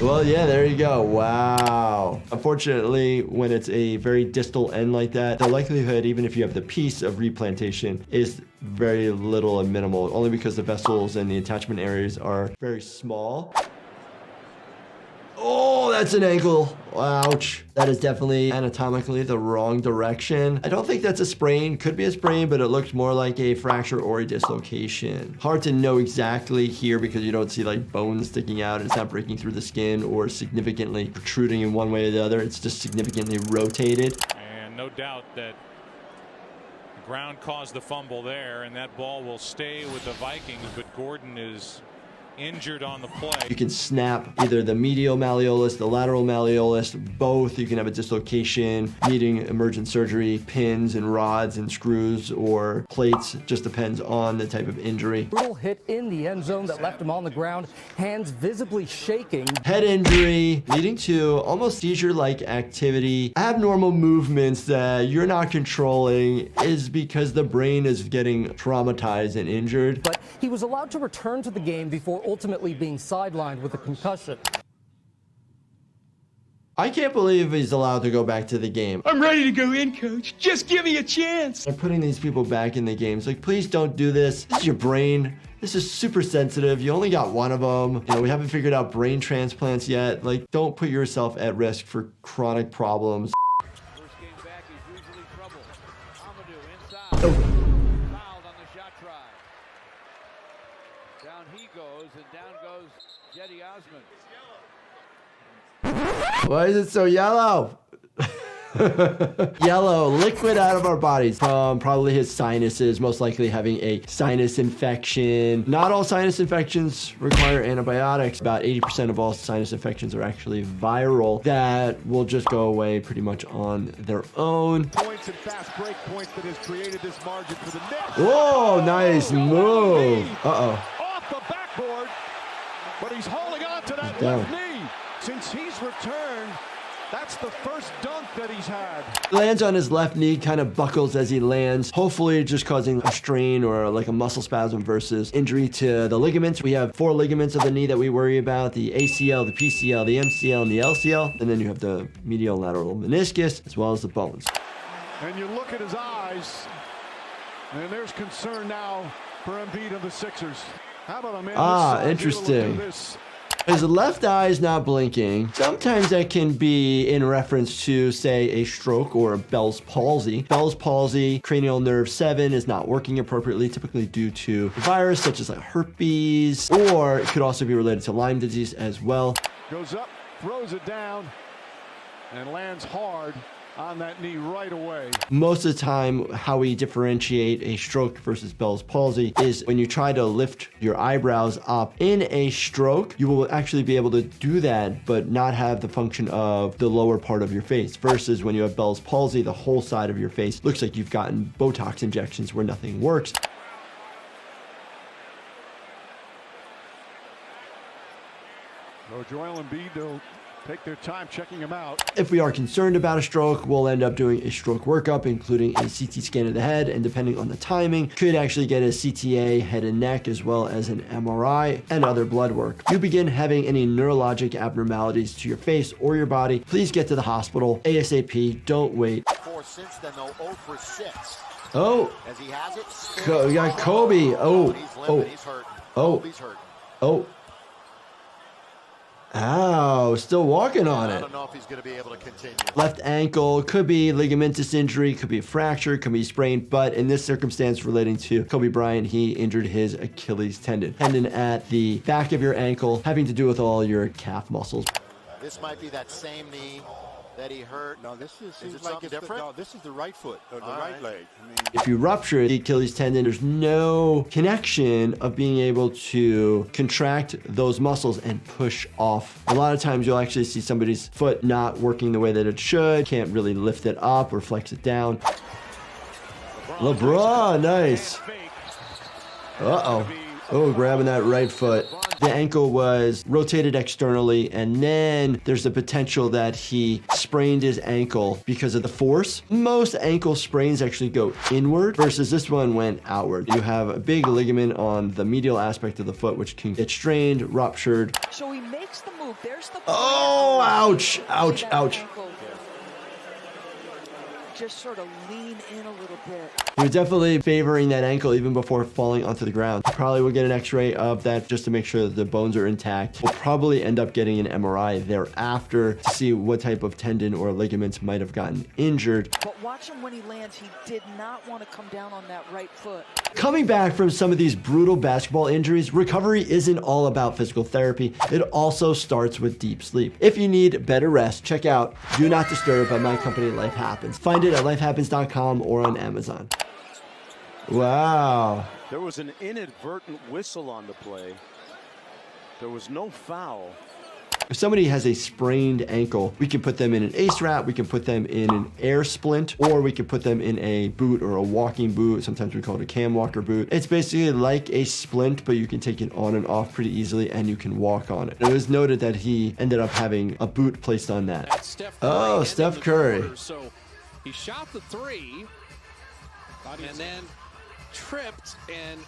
Well, yeah, there you go. Wow. Unfortunately, when it's a very distal end like that, the likelihood, even if you have the piece of replantation, is very little and minimal, only because the vessels and the attachment areas are very small. Oh, that's an ankle. Ouch. That is definitely anatomically the wrong direction. I don't think that's a sprain. Could be a sprain, but it looks more like a fracture or a dislocation. Hard to know exactly here because you don't see like bones sticking out. It's not breaking through the skin or significantly protruding in one way or the other. It's just significantly rotated. And no doubt that the ground caused the fumble there, and that ball will stay with the Vikings, but Gordon is injured on the play. You can snap either the medial malleolus, the lateral malleolus, both. You can have a dislocation, needing emergent surgery, pins and rods and screws or plates. Just depends on the type of injury. Brutal hit in the end zone that left him on the ground, hands visibly shaking. Head injury leading to almost seizure-like activity. Abnormal movements that you're not controlling is because the brain is getting traumatized and injured. But he was allowed to return to the game before ultimately being sidelined with a concussion. I can't believe he's allowed to go back to the game. I'm ready to go in, coach. Just give me a chance. They're putting these people back in the games. Like, please don't do this. This is your brain. This is super sensitive. You only got one of them. You know, we haven't figured out brain transplants yet. Like, don't put yourself at risk for chronic problems. First game back is usually trouble. Amadou inside. Oh. Fouled on the shot try. Down he goes, and down goes Jetty Osman. Why is it so yellow? Yellow, liquid out of our bodies from probably his sinuses, most likely having a sinus infection. Not all sinus infections require antibiotics. About 80% of all sinus infections are actually viral that will just go away pretty much on their own. Points and fast break points that has created this margin for the net. Whoa, nice move. Uh-oh. Off the backboard, but he's holding on to that left knee. Since he's returned, that's the first dunk that he's had. Lands on his left knee, kind of buckles as he lands, hopefully just causing a strain or like a muscle spasm versus injury to the ligaments. We have 4 ligaments of the knee that we worry about: the ACL, the PCL, the MCL, and the LCL. And then you have the medial lateral meniscus, as well as the bones. And you look at his eyes, and there's concern now for Embiid of the Sixers. How about a man? Interesting. His left eye is not blinking. Sometimes that can be in reference to, say, a stroke or a Bell's palsy. Bell's palsy, cranial nerve 7 is not working appropriately, typically due to a virus such as like herpes, or it could also be related to Lyme disease as well. Goes up, throws it down, and lands hard on that knee right away. Most of the time, how we differentiate a stroke versus Bell's palsy is when you try to lift your eyebrows up. In a stroke, you will actually be able to do that, but not have the function of the lower part of your face. Versus when you have Bell's palsy, the whole side of your face looks like you've gotten Botox injections where nothing works. So Joel Embiid, they'll take their time checking him out. If we are concerned about a stroke, we'll end up doing a stroke workup, including a CT scan of the head, and depending on the timing, could actually get a CTA head and neck, as well as an MRI and other blood work. If you begin having any neurologic abnormalities to your face or your body, please get to the hospital ASAP. Don't wait. Since then, though, 0 for 6. Oh, as he has it, we got Kobe. Oh, oh. Ow, still walking on it. I don't know if he's going to be able to continue. Left ankle, could be ligamentous injury, could be a fracture, could be sprained, but in this circumstance relating to Kobe Bryant, he injured his Achilles tendon. Tendon at the back of your ankle, having to do with all your calf muscles. This might be that same knee that he hurt. No, this seems it like something it's different? no, this is the right foot, or the right leg. I mean, If you rupture the Achilles tendon, there's no connection of being able to contract those muscles and push off. A lot of times you'll actually see somebody's foot not working the way that it should, can't really lift it up or flex it down. LeBron, nice. Uh-oh. Oh, grabbing that right foot. The ankle was rotated externally, and then there's the potential that he sprained his ankle because of the force. Most ankle sprains actually go inward versus this one went outward. You have a big ligament on the medial aspect of the foot, which can get strained, ruptured. So he makes the move. There's the Oh, ouch, ouch, ouch. Just sort of lean in a little bit. He was definitely favoring that ankle even before falling onto the ground. Probably will get an x-ray of that just to make sure that the bones are intact. We'll probably end up getting an MRI thereafter to see what type of tendon or ligaments might have gotten injured. But watch him when he lands. He did not want to come down on that right foot. Coming back from some of these brutal basketball injuries, recovery isn't all about physical therapy. It also starts with deep sleep. If you need better rest, check out Do Not Disturb by my company, Life Happens. Find it at lifehappens.com or on Amazon. Wow. There was an inadvertent whistle on the play. There was no foul. If somebody has a sprained ankle, we can put them in an ace wrap, we can put them in an air splint, or we can put them in a boot or a walking boot. Sometimes we call it a cam walker boot. It's basically like a splint, but you can take it on and off pretty easily and you can walk on it. It was noted that he ended up having a boot placed on that. Steph Curry. So he shot the three and then tripped and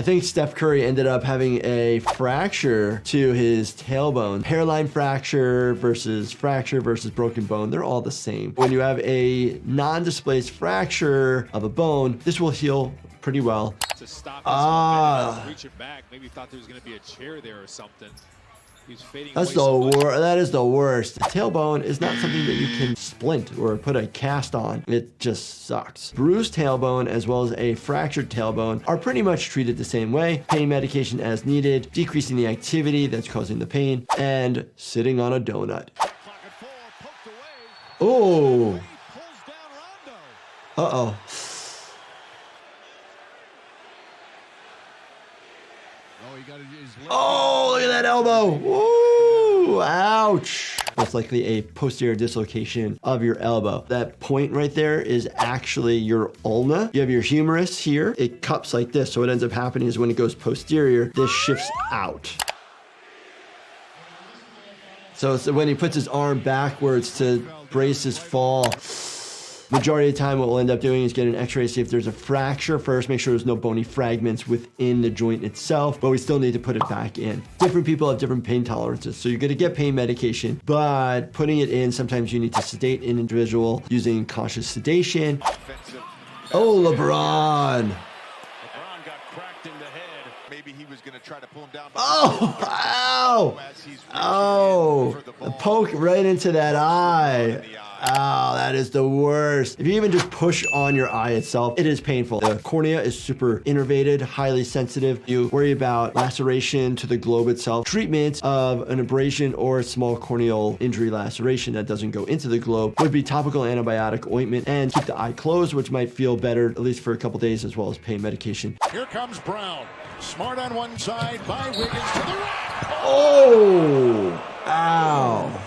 I think Steph Curry ended up having a fracture to his tailbone. Hairline fracture versus broken bone, they're all the same. When you have a non-displaced fracture of a bone, this will heal pretty well. To stop reach it back. Maybe thought there was going to be a chair there or something. He's fading That's that is the worst. The tailbone is not something that you can splint or put a cast on. It just sucks. Bruised tailbone as well as a fractured tailbone are pretty much treated the same way. Pain medication as needed, decreasing the activity that's causing the pain, and sitting on a donut. Oh. Uh-oh. Oh, look at that elbow. Woo, ouch. Most likely a posterior dislocation of your elbow. That point right there is actually your ulna. You have your humerus here. It cups like this. So what ends up happening is when it goes posterior, this shifts out. So when he puts his arm backwards to brace his fall, majority of the time what we'll end up doing is get an x-ray, see if there's a fracture first, make sure there's no bony fragments within the joint itself, but we still need to put it back in. Different people have different pain tolerances, so you're gonna get pain medication, but putting it in, sometimes you need to sedate an individual using conscious sedation. Oh, LeBron. Oh, ow! Oh, a poke right into that eye. Oh, that is the worst. If you even just push on your eye itself, it is painful. The cornea is super innervated, highly sensitive. You worry about laceration to the globe itself. Treatment of an abrasion or a small corneal injury laceration that doesn't go into the globe would be topical antibiotic ointment and keep the eye closed, which might feel better, at least for a couple days, as well as pain medication. Here comes Brown. Smart on one side, by Wiggins to the right. Oh! Ow.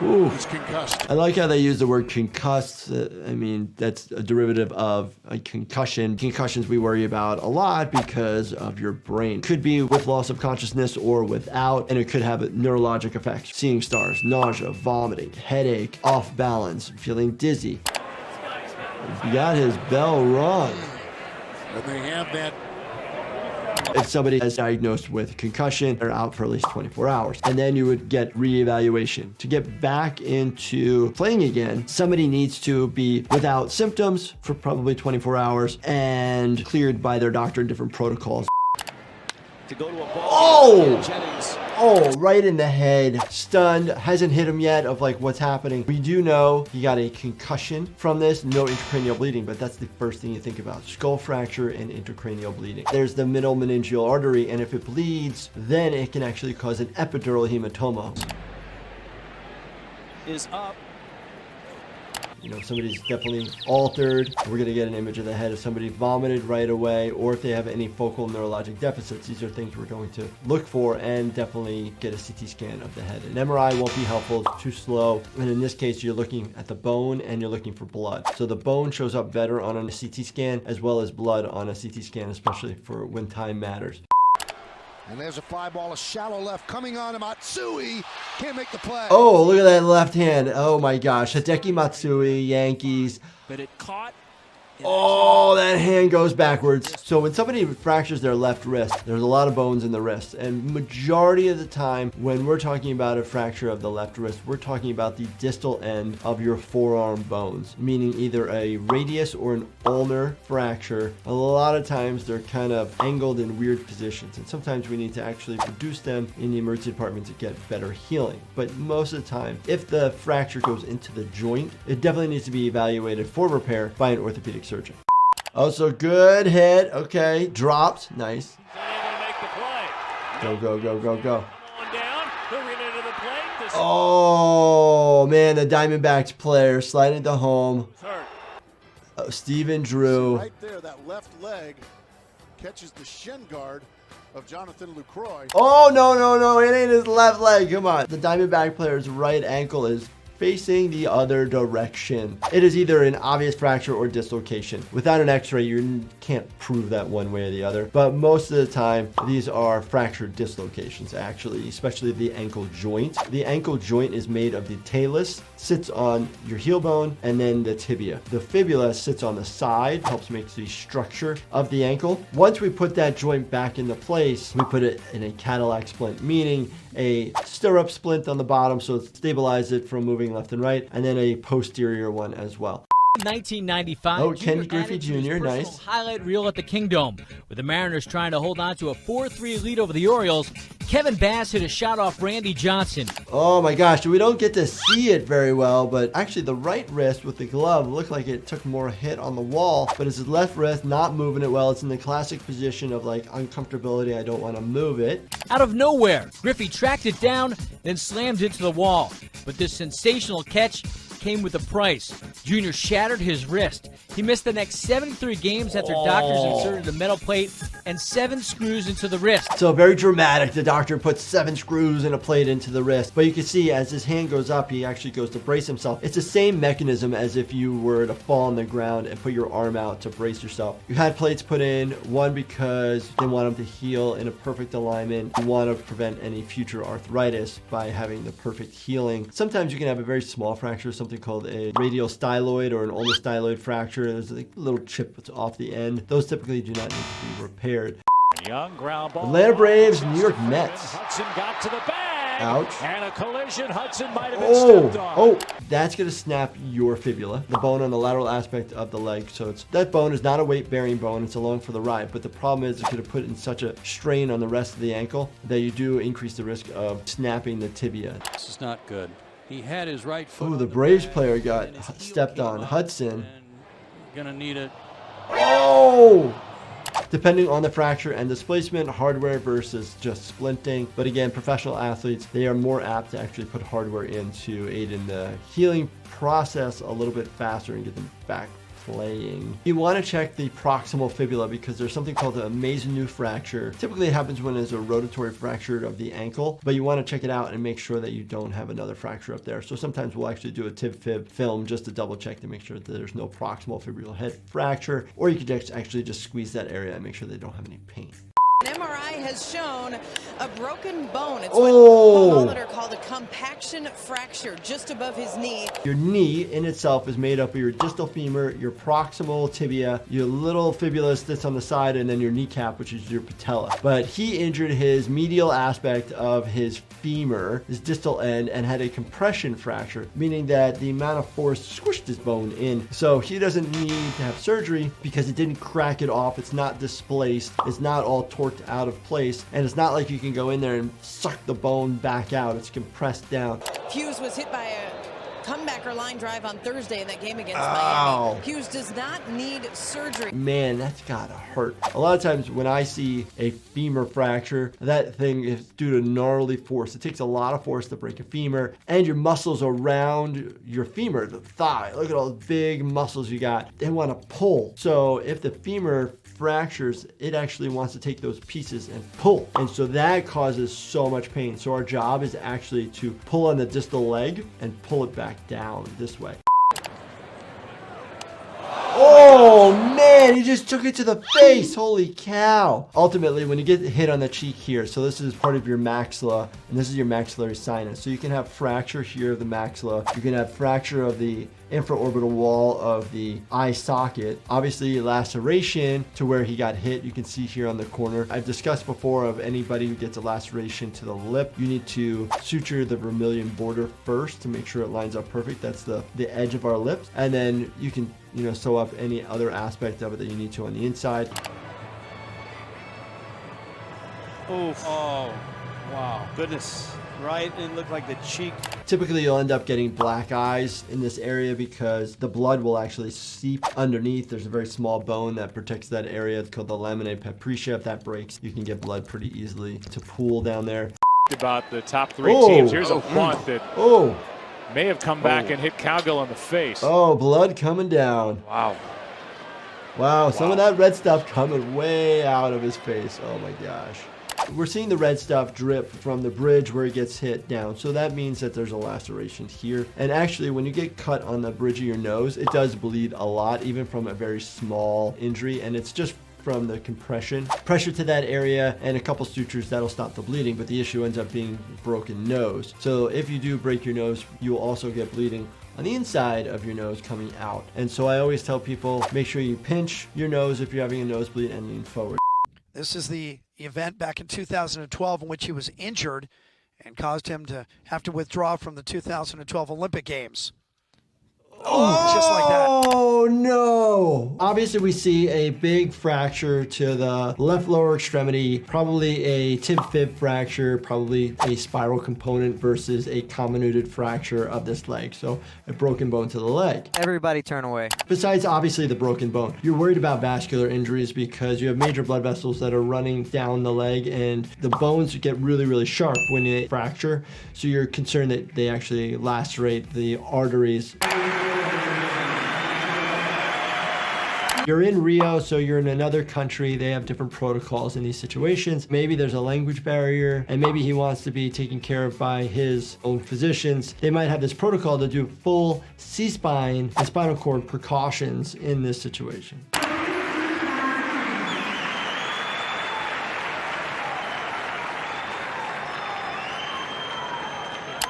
Ooh. He's concussed. I like how they use the word concussed. I mean, that's a derivative of a concussion. Concussions we worry about a lot because of your brain. Could be with loss of consciousness or without, and it could have neurologic effects. Seeing stars, nausea, vomiting, headache, off balance, feeling dizzy. He got his bell rung. And they have that. If somebody is diagnosed with concussion, they're out for at least 24 hours. And then you would get reevaluation. To get back into playing again, somebody needs to be without symptoms for probably 24 hours and cleared by their doctor in different protocols. To go to a ball. Oh, right in the head. Stunned. Hasn't hit him yet of like what's happening. We do know he got a concussion from this. No intracranial bleeding, but that's the first thing you think about. Skull fracture and intracranial bleeding. There's the middle meningeal artery, and if it bleeds, then it can actually cause an epidural hematoma. Is up. You know, somebody's definitely altered. We're going to get an image of the head if somebody vomited right away, or if they have any focal neurologic deficits. These are things we're going to look for and definitely get a CT scan of the head. An MRI won't be helpful, it's too slow. And in this case, you're looking at the bone and you're looking for blood. So the bone shows up better on a CT scan as well as blood on a CT scan, especially for when time matters. And there's a fly ball, a shallow left coming on to Matsui. Can't make the play. Oh, look at that left hand. Oh my gosh. Hideki Matsui, Yankees. But it caught. Oh, that hand goes backwards. So when somebody fractures their left wrist, there's a lot of bones in the wrist. And majority of the time, when we're talking about a fracture of the left wrist, we're talking about the distal end of your forearm bones, meaning either a radius or an ulnar fracture. A lot of times they're kind of angled in weird positions. And sometimes we need to actually reduce them in the emergency department to get better healing. But most of the time, if the fracture goes into the joint, it definitely needs to be evaluated for repair by an orthopedic surgeon. Oh, so good hit. Okay, dropped. Nice. Go, go, go, go, go. Oh, man, the Diamondbacks player sliding to home. Oh, Stephen Drew. Right there, that left leg catches the shin guard of Jonathan Lucroy. Oh, no, no, no. It ain't his left leg. Come on. The Diamondback player's right ankle is facing the other direction. It is either an obvious fracture or dislocation. Without an x-ray, you can't prove that one way or the other, but most of the time, these are fractured dislocations, actually, especially the ankle joint. The ankle joint is made of the talus, sits on your heel bone, and then the tibia. The fibula sits on the side, helps make the structure of the ankle. Once we put that joint back into place, we put it in a Cadillac splint, meaning a stirrup splint on the bottom so it stabilizes it from moving left and right, and then a posterior one as well. 1995. Oh, Ken Griffey Jr., nice. Highlight reel at the Kingdom. With the Mariners trying to hold on to a 4-3 lead over the Orioles, Kevin Bass hit a shot off Randy Johnson. Oh my gosh, we don't get to see it very well, but actually the right wrist with the glove looked like it took more hit on the wall, but it's his left wrist not moving it well. It's in the classic position of like uncomfortability, I don't want to move it. Out of nowhere, Griffey tracked it down, then slammed into the wall. But this sensational catch came with a price. Junior shattered his wrist. He missed the next 73 games after doctors inserted a metal plate and 7 screws into the wrist. So very dramatic. The doctor puts 7 screws and a plate into the wrist. But you can see as his hand goes up, he actually goes to brace himself. It's the same mechanism as if you were to fall on the ground and put your arm out to brace yourself. You had plates put in, one because they want him to heal in a perfect alignment. You want to prevent any future arthritis by having the perfect healing. Sometimes you can have a very small fracture, something called a radial styloid or an ulnar styloid fracture. There's a little chip that's off the end. Those typically do not need to be repaired. Young ground ball. Atlanta Braves, New York Mets. Hudson got to the bag. Ouch. And a collision. Hudson might have been stepped on. Oh, that's going to snap your fibula, the bone on the lateral aspect of the leg. So that bone is not a weight-bearing bone. It's along for the ride. But the problem is it's going to put in such a strain on the rest of the ankle that you do increase the risk of snapping the tibia. This is not good. He had his right foot. Oh, the Braves player got stepped on. Hudson. Gonna need it. Oh! Depending on the fracture and displacement, hardware versus just splinting. But again, professional athletes, they are more apt to actually put hardware in to aid in the healing process a little bit faster and get them back playing. You want to check the proximal fibula because there's something called a Maisonneuve fracture. Typically it happens when there's a rotatory fracture of the ankle, but you want to check it out and make sure that you don't have another fracture up there. So sometimes we'll actually do a tib-fib film just to double check to make sure that there's no proximal fibular head fracture, or you could actually just squeeze that area and make sure they don't have any pain. An MRI has shown a broken bone. It's Oh. what pulmonologists called a compaction fracture just above his knee. Your knee in itself is made up of your distal femur, your proximal tibia, your little fibula sits on the side, and then your kneecap, which is your patella. But he injured his medial aspect of his femur, his distal end, and had a compression fracture, meaning that the amount of force squished his bone in. So he doesn't need to have surgery because it didn't crack it off. It's not displaced. It's not all torqued out of place, and it's not like you can go in there and suck the bone back out. It's compressed down. Hughes was hit by a comebacker line drive on Thursday in that game against Ow. Miami. Hughes does not need surgery. Man, that's gotta hurt. A lot of times when I see a femur fracture, that thing is due to gnarly force. It takes a lot of force to break a femur, and your muscles around your femur, the thigh, look at all the big muscles you got. They want to pull. So if the femur fractures, it actually wants to take those pieces and pull. And so that causes so much pain. So our job is actually to pull on the distal leg and pull it back down this way. Oh man, he just took it to the face. Holy cow. Ultimately, when you get hit on the cheek here, so this is part of your maxilla, and this is your maxillary sinus. So you can have fracture here of the maxilla. You can have fracture of the infraorbital wall of the eye socket. Obviously, laceration to where he got hit. You can see here on the corner. I've discussed before of anybody who gets a laceration to the lip, you need to suture the vermilion border first to make sure it lines up perfect. That's the edge of our lips. And then you can, sew up any other aspect of it that you need to on the inside. Oof. Oh, wow. Goodness. Right, it looked like the cheek. Typically, you'll end up getting black eyes in this area because the blood will actually seep underneath. There's a very small bone that protects that area. It's called the laminae papricia. If that breaks, you can get blood pretty easily to pool down there. About the top 3 teams. Here's a bunt that may have come back and hit Cowgill in the face. Oh, blood coming down. Wow. Wow, some of that red stuff coming way out of his face. Oh my gosh. We're seeing the red stuff drip from the bridge where it gets hit down. So that means that there's a laceration here. And actually, when you get cut on the bridge of your nose, it does bleed a lot, even from a very small injury. And it's just from the compression, pressure to that area, and a couple sutures that'll stop the bleeding, but the issue ends up being broken nose. So if you do break your nose, you'll also get bleeding on the inside of your nose coming out. And so I always tell people, make sure you pinch your nose if you're having a nosebleed and lean forward. This is the event back in 2012 in which he was injured and caused him to have to withdraw from the 2012 Olympic Games. Oh, just like that. Oh, no. Obviously, we see a big fracture to the left lower extremity, probably a tib-fib fracture, probably a spiral component versus a comminuted fracture of this leg. So a broken bone to the leg. Everybody turn away. Besides, obviously, the broken bone. You're worried about vascular injuries because you have major blood vessels that are running down the leg, and the bones get really, really sharp when they fracture. So you're concerned that they actually lacerate the arteries. You're in Rio, so you're in another country. They have different protocols in these situations. Maybe there's a language barrier, and maybe he wants to be taken care of by his own physicians. They might have this protocol to do full C-spine and spinal cord precautions in this situation.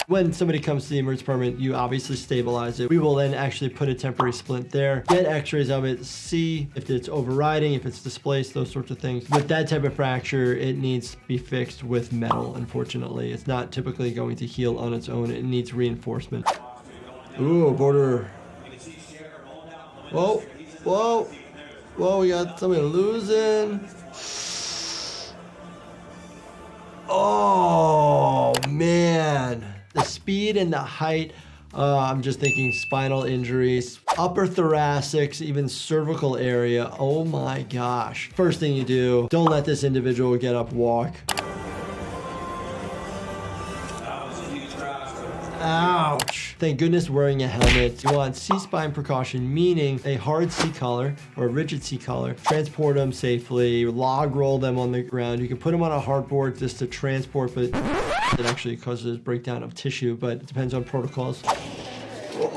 When somebody comes to the emergency department, you obviously stabilize it. We will then actually put a temporary splint there, get x-rays of it, see if it's overriding, if it's displaced, those sorts of things. With that type of fracture, it needs to be fixed with metal, unfortunately. It's not typically going to heal on its own. It needs reinforcement. Ooh, border. Whoa, whoa, whoa, we got somebody losing. Oh, man. The speed and the height, I'm just thinking spinal injuries, upper thoracics, even cervical area. Oh my gosh. First thing you do, don't let this individual get up, walk. Ouch. Thank goodness wearing a helmet. You want C-spine precaution, meaning a hard C-collar or a rigid C-collar. Transport them safely, log roll them on the ground. You can put them on a hardboard just to transport, but it actually causes breakdown of tissue, but it depends on protocols.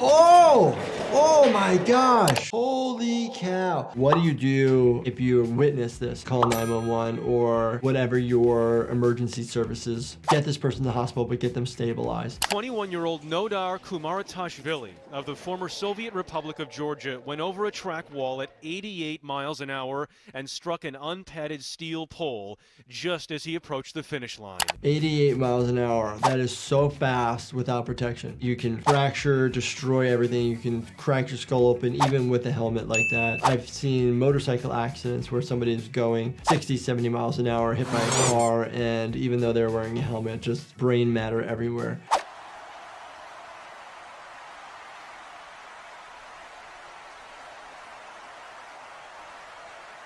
Oh! Oh my gosh! Holy cow! What do you do if you witness this? Call 911 or whatever your emergency services. Get this person to the hospital, but get them stabilized. 21-year-old Nodar Kumaratashvili of the former Soviet Republic of Georgia went over a track wall at 88 miles an hour and struck an unpadded steel pole just as he approached the finish line. 88 miles an hour. That is so fast without protection. You can fracture, destroy everything. You can crack your skull open even with a helmet like that. I've seen motorcycle accidents where somebody is going 60, 70 miles an hour, hit by a car, and even though they're wearing a helmet, just brain matter everywhere.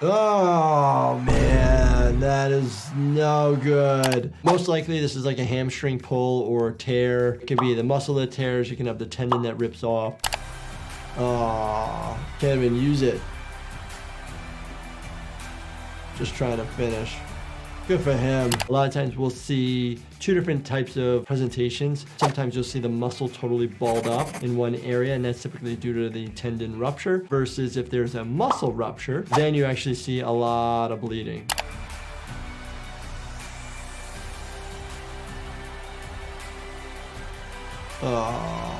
Oh man, that is no good. Most likely this is like a hamstring pull or tear. It could be the muscle that tears. You can have the tendon that rips off. Oh, can't even use it. Just trying to finish. Good for him. A lot of times we'll see two different types of presentations. Sometimes you'll see the muscle totally balled up in one area, and that's typically due to the tendon rupture, versus if there's a muscle rupture, then you actually see a lot of bleeding. Oh.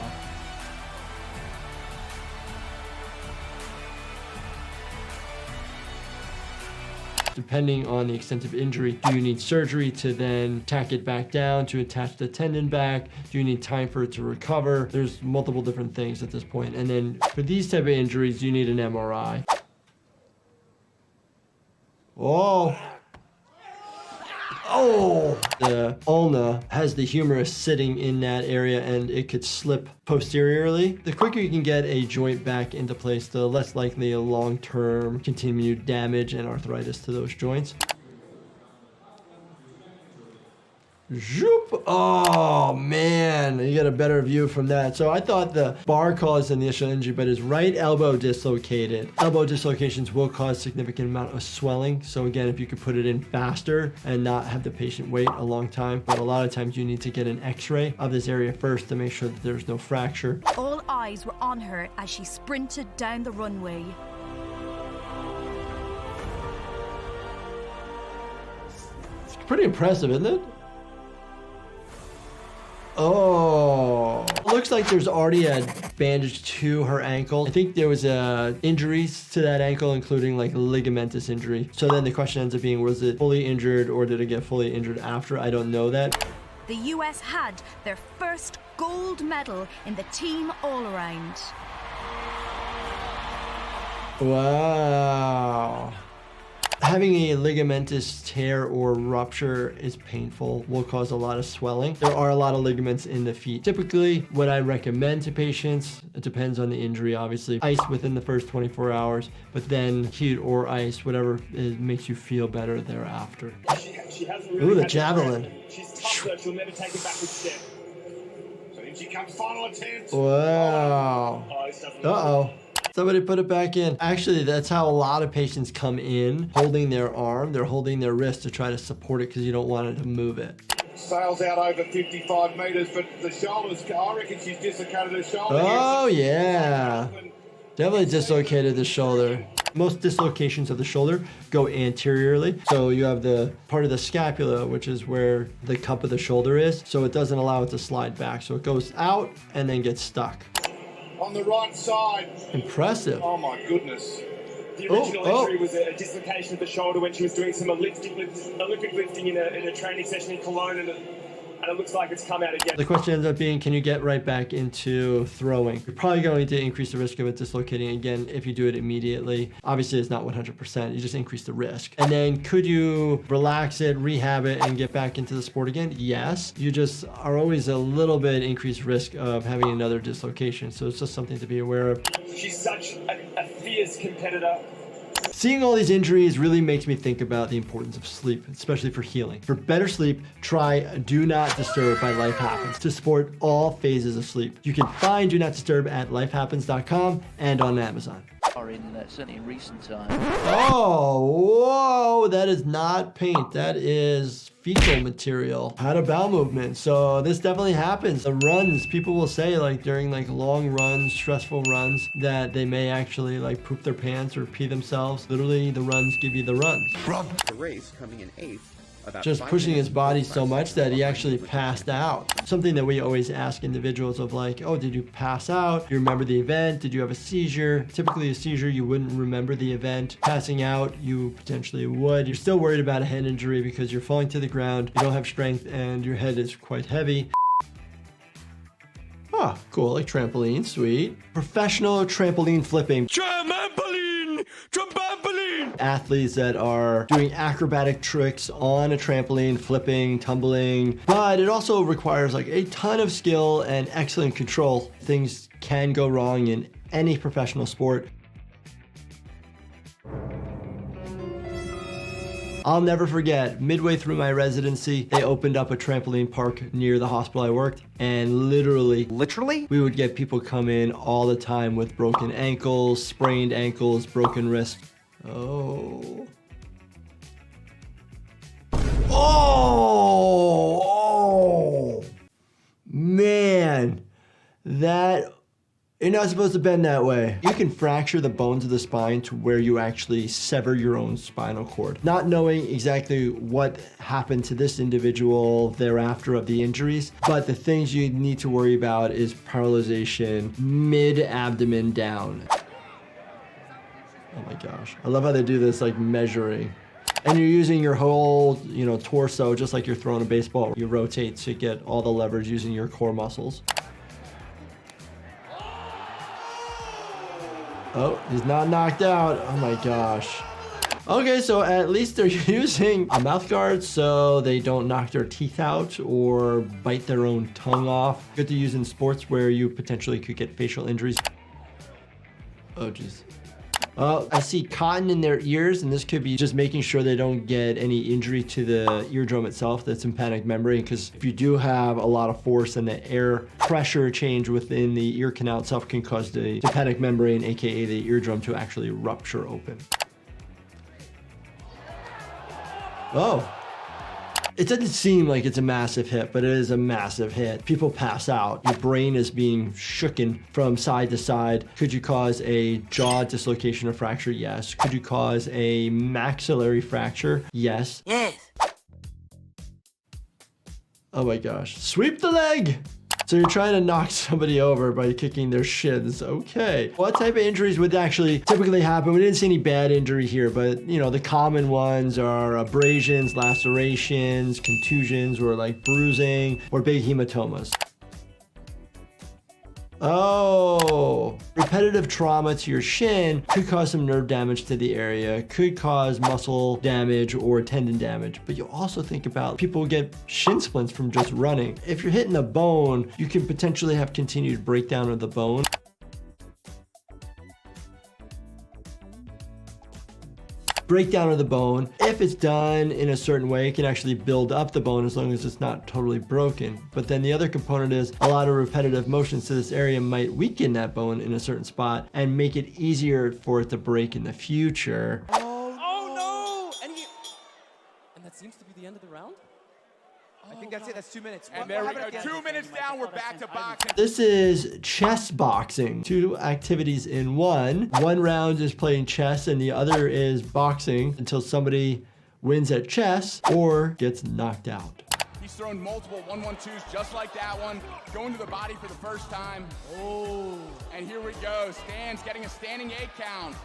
Depending on the extent of injury, do you need surgery to then tack it back down to attach the tendon back? Do you need time for it to recover? There's multiple different things at this point. And then for these type of injuries, you need an MRI. Oh. Oh! The ulna has the humerus sitting in that area and it could slip posteriorly. The quicker you can get a joint back into place, the less likely a long-term continued damage and arthritis to those joints. Zoop. Oh man, you get a better view from that. So I thought the bar caused the initial injury, but his right elbow dislocated. Elbow dislocations will cause significant amount of swelling. So again, if you could put it in faster and not have the patient wait a long time, but a lot of times you need to get an x-ray of this area first to make sure that there's no fracture. All eyes were on her as she sprinted down the runway. It's pretty impressive, isn't it? Oh, looks like there's already a bandage to her ankle. I think there was injuries to that ankle, including like ligamentous injury. So then the question ends up being, was it fully injured or did it get fully injured after? I don't know that. The US had their first gold medal in the team all-around. Wow. Having a ligamentous tear or rupture is painful, will cause a lot of swelling. There are a lot of ligaments in the feet. Typically, what I recommend to patients, it depends on the injury, obviously, ice within the first 24 hours, but then heat or ice, whatever makes you feel better thereafter. She hasn't really Ooh, the javelin. She's tough, though. She'll never take a backward step. So in she comes, final attempt. Wow. Oh, this doesn't Uh-oh. Somebody put it back in. Actually, that's how a lot of patients come in, holding their arm. They're holding their wrist to try to support it because you don't want it to move it. Sails out over 55 metres, but the shoulders, I reckon she's dislocated her shoulder. Oh, yeah. Definitely dislocated the shoulder. Most dislocations of the shoulder go anteriorly. So you have the part of the scapula, which is where the cup of the shoulder is. So it doesn't allow it to slide back. So it goes out and then gets stuck. On the right side. Impressive. Oh my goodness. The original injury was a dislocation of the shoulder when she was doing some Olympic lifting in a training session in Cologne, and it looks like it's come out again. The question ends up being, can you get right back into throwing? You're probably going to increase the risk of it dislocating again if you do it immediately. Obviously, it's not 100%. You just increase the risk. And then could you relax it, rehab it, and get back into the sport again? Yes. You just are always a little bit increased risk of having another dislocation. So it's just something to be aware of. She's such a fierce competitor. Seeing all these injuries really makes me think about the importance of sleep, especially for healing. For better sleep, try Do Not Disturb by Life Happens to support all phases of sleep. You can find Do Not Disturb at lifehappens.com and on Amazon. Certainly in recent times. Oh, whoa, that is not paint. That is fecal material. Had a bowel movement. So this definitely happens. The runs, people will say like during like long runs, stressful runs, that they may actually like poop their pants or pee themselves. Literally, the runs give you the runs. The race coming in 8th. Just pushing his body so much that he actually passed out. Something that we always ask individuals of like, oh, did you pass out? Do you remember the event? Did you have a seizure? Typically a seizure, you wouldn't remember the event. Passing out, you potentially would. You're still worried about a head injury because you're falling to the ground, you don't have strength, and your head is quite heavy. Ah, cool, like trampoline, sweet. Professional trampoline flipping. Trampoline! Trampoline! Athletes that are doing acrobatic tricks on a trampoline, flipping, tumbling, but it also requires like a ton of skill and excellent control. Things can go wrong in any professional sport. I'll never forget, midway through my residency, they opened up a trampoline park near the hospital I worked, and literally, we would get people come in all the time with broken ankles, sprained ankles, broken wrists. Oh. Oh! Man, that... You're not supposed to bend that way. You can fracture the bones of the spine to where you actually sever your own spinal cord. Not knowing exactly what happened to this individual thereafter of the injuries, but the things you need to worry about is paralyzation mid-abdomen down. Oh my gosh. I love how they do this, like measuring. And you're using your whole, torso, just like you're throwing a baseball. You rotate to get all the levers using your core muscles. Oh, he's not knocked out. Oh my gosh. Okay, so at least they're using a mouth guard so they don't knock their teeth out or bite their own tongue off. Good to use in sports where you potentially could get facial injuries. Oh, jeez. I see cotton in their ears, and this could be just making sure they don't get any injury to the eardrum itself, the tympanic membrane, because if you do have a lot of force, then the air pressure change within the ear canal itself can cause the tympanic membrane, aka the eardrum, to actually rupture open. Oh. It doesn't seem like it's a massive hit, but it is a massive hit. People pass out. Your brain is being shooken from side to side. Could you cause a jaw dislocation or fracture? Yes. Could you cause a maxillary fracture? Yes. Yes. Oh my gosh. Sweep the leg! So you're trying to knock somebody over by kicking their shins. Okay. What type of injuries would actually typically happen? We didn't see any bad injury here, but you know, the common ones are abrasions, lacerations, contusions, or like bruising, or big hematomas. Oh, repetitive trauma to your shin could cause some nerve damage to the area, could cause muscle damage or tendon damage. But you also think about people get shin splints from just running. If you're hitting a bone, you can potentially have continued breakdown of the bone. Breakdown of the bone. If it's done in a certain way, it can actually build up the bone as long as it's not totally broken. But then the other component is a lot of repetitive motions to this area might weaken that bone in a certain spot and make it easier for it to break in the future. Oh no! And that seems to be the end of the round? I think that's it. That's 2 minutes. And there we go. 2 minutes down. We're back to boxing. This is chess boxing. 2 activities in one. One round is playing chess and the other is boxing until somebody wins at chess or gets knocked out. He's thrown multiple 1-1-2s just like that one. Going to the body for the first time. Oh. And here we go. Stan's getting a standing 8 count.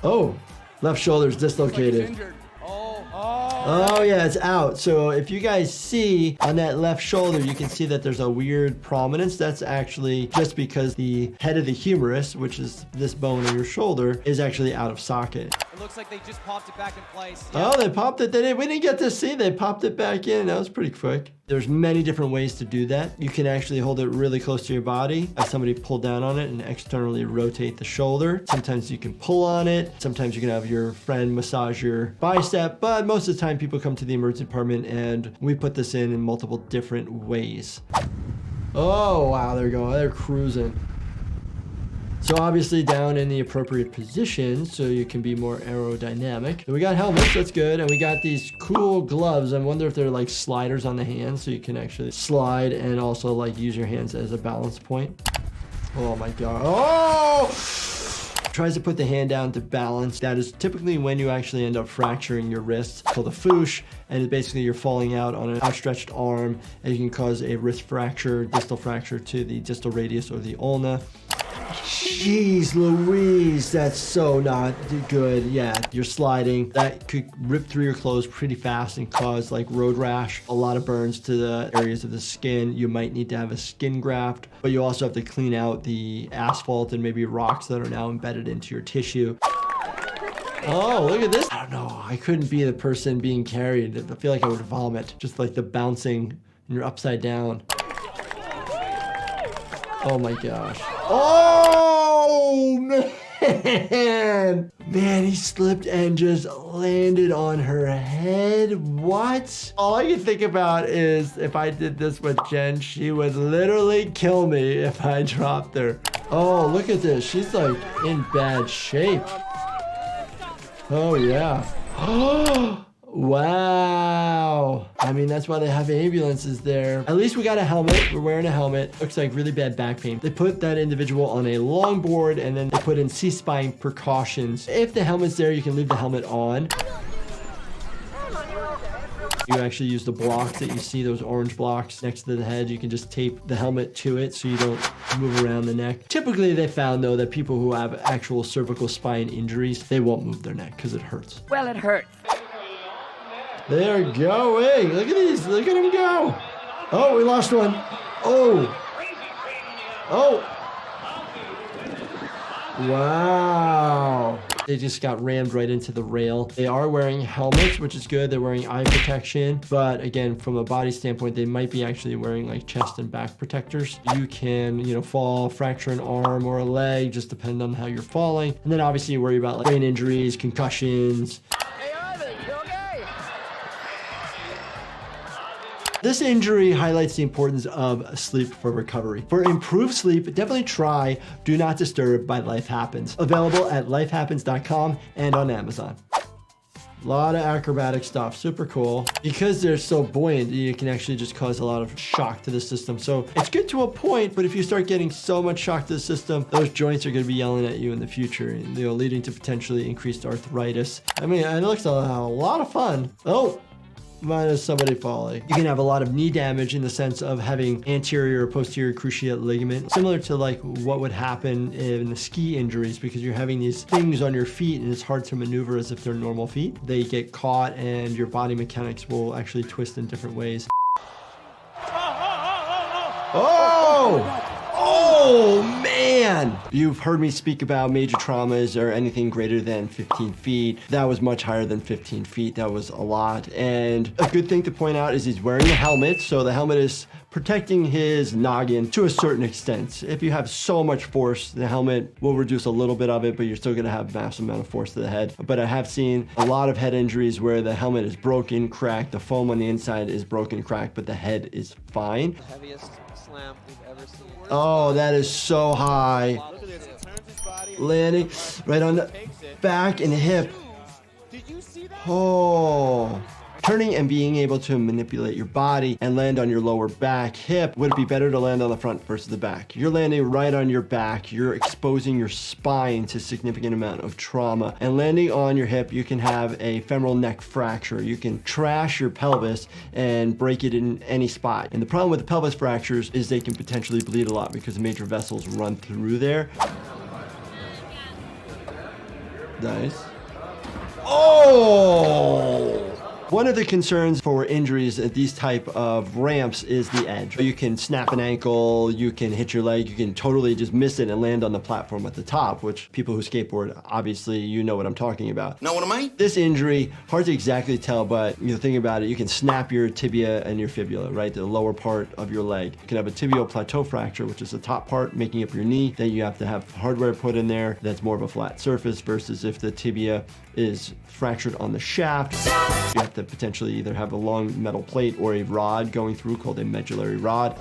Oh, left shoulder's dislocated. Oh yeah, it's out. So if you guys see on that left shoulder, you can see that there's a weird prominence. That's actually just because the head of the humerus, which is this bone in your shoulder, is actually out of socket. It looks like they just popped it back in place. Oh, they popped it. We didn't get to see. They popped it back in. That was pretty quick. There's many different ways to do that. You can actually hold it really close to your body, have somebody pull down on it and externally rotate the shoulder. Sometimes you can pull on it. Sometimes you can have your friend massage your bicep, but most of the time people come to the emergency department and we put this in multiple different ways. Oh, wow, they're going. They're cruising. So obviously down in the appropriate position so you can be more aerodynamic. So we got helmets, that's good. And we got these cool gloves. I wonder if they're like sliders on the hands so you can actually slide and also like use your hands as a balance point. Oh my God. Oh! Tries to put the hand down to balance. That is typically when you actually end up fracturing your wrist. It's called a foosh, and basically you're falling out on an outstretched arm and you can cause a wrist fracture, distal fracture to the distal radius or the ulna. Jeez Louise, that's so not good. Yeah, you're sliding. That could rip through your clothes pretty fast and cause like road rash, a lot of burns to the areas of the skin. You might need to have a skin graft, but you also have to clean out the asphalt and maybe rocks that are now embedded into your tissue. Oh, look at this. I don't know. I couldn't be the person being carried. I feel like I would vomit. Just like the bouncing and you're upside down. Oh my gosh. Oh, man. Man, he slipped and just landed on her head. What? All I can think about is if I did this with Jen, she would literally kill me if I dropped her. Oh, look at this. She's like in bad shape. Oh, yeah. Oh. Wow. I mean, that's why they have ambulances there. At least we got a helmet. We're wearing a helmet. Looks like really bad back pain. They put that individual on a longboard and then they put in C-spine precautions. If the helmet's there, you can leave the helmet on. You actually use the blocks that you see, those orange blocks next to the head. You can just tape the helmet to it so you don't move around the neck. Typically, they found, though, that people who have actual cervical spine injuries, they won't move their neck because it hurts. Well, it hurts. They're going. Look at these. Look at them go. Oh, we lost one. Oh. Oh. Wow. They just got rammed right into the rail. They are wearing helmets, which is good. They're wearing eye protection. But again, from a body standpoint, they might be actually wearing like chest and back protectors. You can, fall, fracture an arm or a leg, just depend on how you're falling. And then obviously you worry about like brain injuries, concussions. This injury highlights the importance of sleep for recovery. For improved sleep, definitely try Do Not Disturb by Life Happens. Available at lifehappens.com and on Amazon. A lot of acrobatic stuff, super cool. Because they're so buoyant, you can actually just cause a lot of shock to the system. So it's good to a point, but if you start getting so much shock to the system, those joints are gonna be yelling at you in the future, leading to potentially increased arthritis. I mean, it looks a lot of fun. Oh. Minus somebody falling. You can have a lot of knee damage in the sense of having anterior or posterior cruciate ligament, similar to like what would happen in the ski injuries, because you're having these things on your feet and it's hard to maneuver as if they're normal feet. They get caught and your body mechanics will actually twist in different ways. Oh! Oh man! You've heard me speak about major traumas or anything greater than 15 feet. That was much higher than 15 feet. That was a lot. And a good thing to point out is he's wearing a helmet. So the helmet is protecting his noggin to a certain extent. If you have so much force, the helmet will reduce a little bit of it, but you're still gonna have a massive amount of force to the head. But I have seen a lot of head injuries where the helmet is broken, cracked, the foam on the inside is broken, cracked, but the head is fine. The heaviest slam we've ever seen. Oh, that is so high. Landing right on the back and hip. Oh. Turning and being able to manipulate your body and land on your lower back hip. Would it be better to land on the front versus the back? You're landing right on your back. You're exposing your spine to a significant amount of trauma. And landing on your hip, you can have a femoral neck fracture. You can trash your pelvis and break it in any spot. And the problem with the pelvis fractures is they can potentially bleed a lot because major vessels run through there. Nice. Oh! One of the concerns for injuries at these type of ramps is the edge. You can snap an ankle, you can hit your leg, you can totally just miss it and land on the platform at the top, which people who skateboard, obviously, you know what I'm talking about. Know what I mean? This injury, hard to exactly tell, but think about it, you can snap your tibia and your fibula, right? The lower part of your leg. You can have a tibial plateau fracture, which is the top part making up your knee. Then you have to have hardware put in there that's more of a flat surface versus if the tibia is fractured on the shaft. You have to potentially either have a long metal plate or a rod going through called a medullary rod.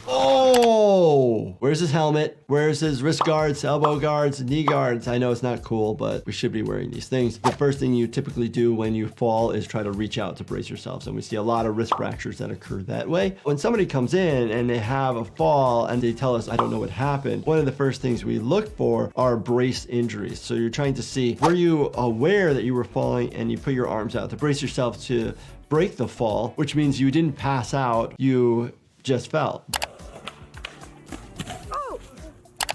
Oh! Where's his helmet? Where's his wrist guards, elbow guards, knee guards? I know it's not cool, but we should be wearing these things. The first thing you typically do when you fall is try to reach out to brace yourselves. And we see a lot of wrist fractures that occur that way. When somebody comes in and they have a fall and they tell us, I don't know what happened, one of the first things we look for are brace injuries. So you're trying to see, were you aware that you were falling and you put your arms out to brace yourself to break the fall, which means you didn't pass out, you just fell.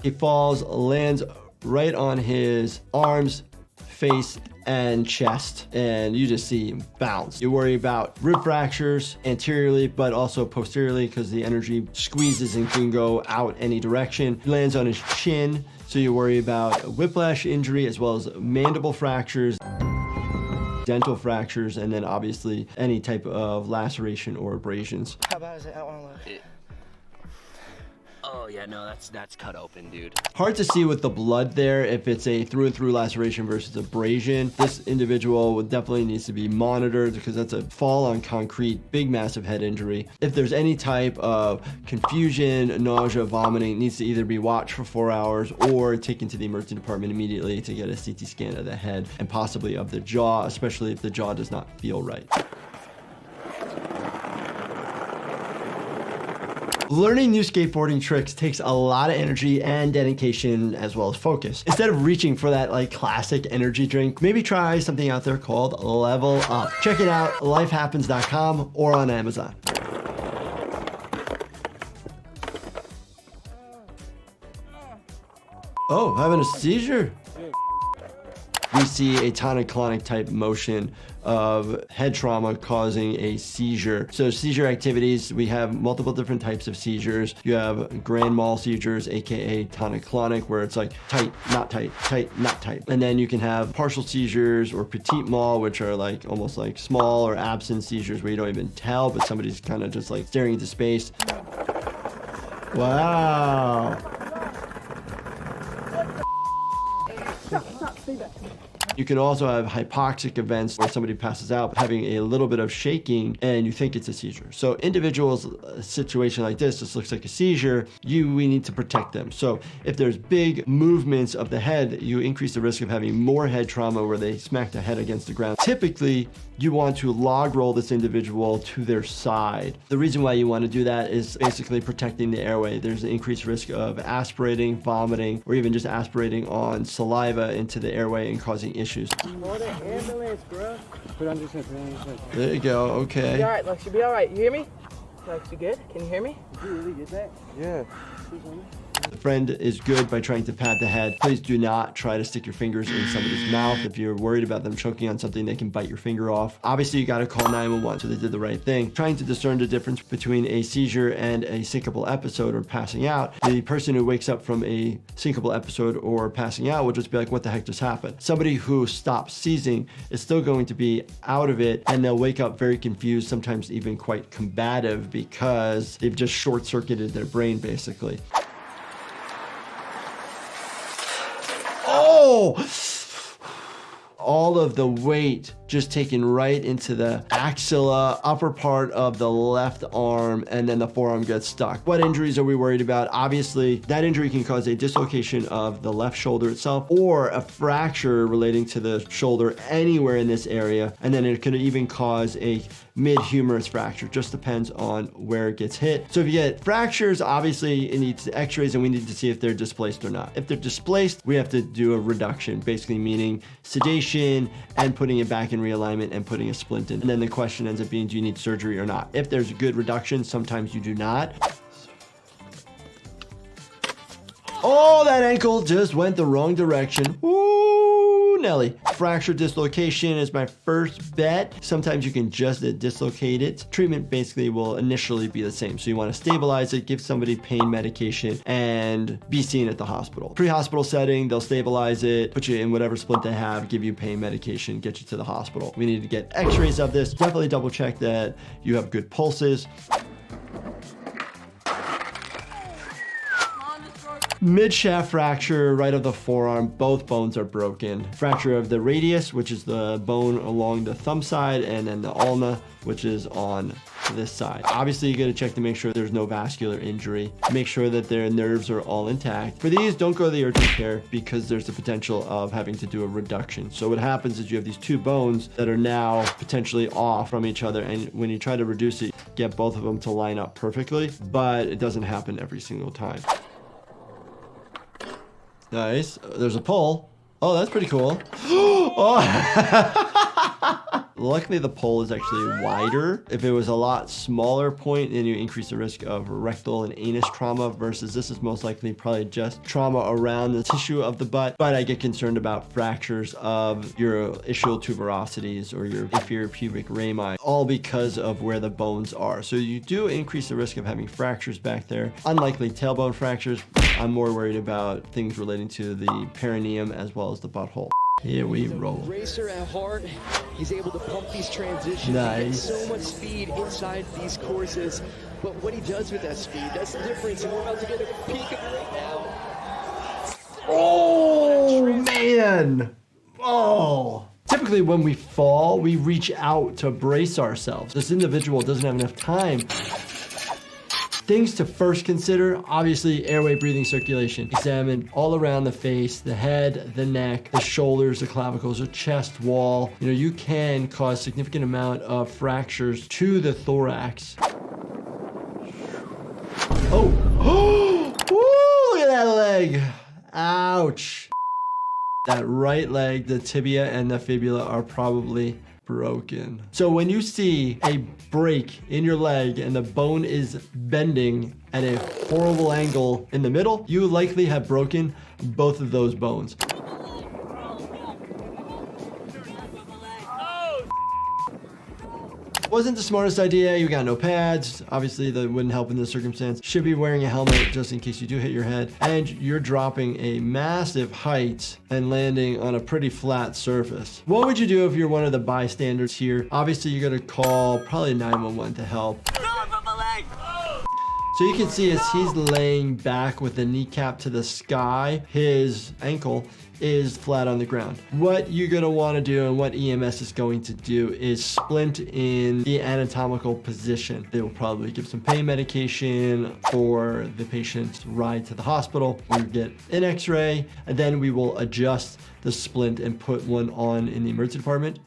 He falls, lands right on his arms, face, and chest, and you just see him bounce. You worry about rib fractures anteriorly, but also posteriorly because the energy squeezes and can go out any direction. He lands on his chin, so you worry about whiplash injury as well as mandible fractures, dental fractures, and then obviously any type of laceration or abrasions. How bad is it? I want to look. Oh yeah, no, that's cut open, dude. Hard to see with the blood there if it's a through and through laceration versus abrasion. This individual definitely needs to be monitored because that's a fall on concrete, big massive head injury. If there's any type of confusion, nausea, vomiting, it needs to either be watched for 4 hours or taken to the emergency department immediately to get a CT scan of the head and possibly of the jaw, especially if the jaw does not feel right. Learning new skateboarding tricks takes a lot of energy and dedication as well as focus. Instead of reaching for that classic energy drink, maybe try something out there called Level Up. Check it out, lifehappens.com or on Amazon. Oh, having a seizure? we see a tonic-clonic type motion of head trauma causing a seizure. So seizure activities, we have multiple different types of seizures. You have grand mal seizures, aka tonic-clonic, where it's like tight, not tight, tight, not tight. And then you can have partial seizures or petit mal, which are like almost like small or absent seizures where you don't even tell, but somebody's kind of just like staring into space. Wow. You can also have hypoxic events where somebody passes out having a little bit of shaking and you think it's a seizure. So individuals, a situation like this looks like a seizure, we need to protect them. So if there's big movements of the head, you increase the risk of having more head trauma where they smack the head against the ground. Typically, you want to log roll this individual to their side. The reason why you want to do that is basically protecting the airway. There's an increased risk of aspirating, vomiting, or even just aspirating on saliva into the airway and causing issues. Ambulance, bro. There you go, okay. Be all right, Lex, you'll be all right. You hear me? Lex, you good? Can you hear me? Did you really get that? Yeah. The friend is good by trying to pat the head. Please do not try to stick your fingers in somebody's mouth. If you're worried about them choking on something, they can bite your finger off. Obviously, you got to call 911, so they did the right thing. Trying to discern the difference between a seizure and a syncopal episode or passing out. The person who wakes up from a syncopal episode or passing out will just be like, what the heck just happened? Somebody who stops seizing is still going to be out of it, and they'll wake up very confused, sometimes even quite combative, because they've just short-circuited their brain, basically. Oh! All of the weight just taken right into the axilla, upper part of the left arm, and then the forearm gets stuck. What injuries are we worried about? Obviously, that injury can cause a dislocation of the left shoulder itself or a fracture relating to the shoulder anywhere in this area. And then it could even cause a mid-humerus fracture. Just depends on where it gets hit. So if you get fractures, obviously it needs x-rays and we need to see if they're displaced or not. If they're displaced, we have to do a reduction, basically meaning sedation and putting it back in realignment and putting a splint in. And then the question ends up being, do you need surgery or not? If there's a good reduction, sometimes you do not. Oh, that ankle just went the wrong direction. Ooh, Nelly. Fracture dislocation is my first bet. Sometimes you can just dislocate it. Treatment basically will initially be the same. So you want to stabilize it, give somebody pain medication, and be seen at the hospital. Pre-hospital setting, they'll stabilize it, put you in whatever splint they have, give you pain medication, get you to the hospital. We need to get x-rays of this. Definitely double check that you have good pulses. Mid-shaft fracture, right of the forearm, both bones are broken. Fracture of the radius, which is the bone along the thumb side, and then the ulna, which is on this side. Obviously, you gotta check to make sure there's no vascular injury. Make sure that their nerves are all intact. For these, don't go to the urgent care because there's the potential of having to do a reduction. So what happens is you have these two bones that are now potentially off from each other, and when you try to reduce it, get both of them to line up perfectly, but it doesn't happen every single time. Nice. There's a pull. Oh, that's pretty cool. Oh. Luckily, the pole is actually wider. If it was a lot smaller point, then you increase the risk of rectal and anus trauma versus this is most likely probably just trauma around the tissue of the butt. But I get concerned about fractures of your ischial tuberosities or your inferior pubic rami, all because of where the bones are. So you do increase the risk of having fractures back there. Unlikely tailbone fractures. I'm more worried about things relating to the perineum as well as the butthole. Here we roll. Racer at heart, he's able to pump these transitions. Nice. So much speed inside these courses, but what he does with that speed, that's the difference, and we're about to get a peek of it right now. Oh, man. Oh. Typically when we fall, we reach out to brace ourselves. This individual doesn't have enough time. Things to first consider, obviously airway, breathing, circulation. Examine all around the face, the head, the neck, the shoulders, the clavicles, the chest wall. You know, you can cause significant amount of fractures to the thorax. Oh, oh, woo, look at that leg. Ouch. That right leg, the tibia and the fibula are probably broken. So when you see a break in your leg and the bone is bending at a horrible angle in the middle, you likely have broken both of those bones. Wasn't the smartest idea. You got no pads. Obviously, that wouldn't help in this circumstance. Should be wearing a helmet just in case you do hit your head. And you're dropping a massive height and landing on a pretty flat surface. What would you do if you're one of the bystanders here? Obviously, you're gonna call probably 911 to help. So you can see as he's laying back with the kneecap to the sky, his ankle is flat on the ground. What you're gonna wanna do and what EMS is going to do is splint in the anatomical position. They will probably give some pain medication for the patient's ride to the hospital. We'll get an x-ray, and then we will adjust the splint and put one on in the emergency department.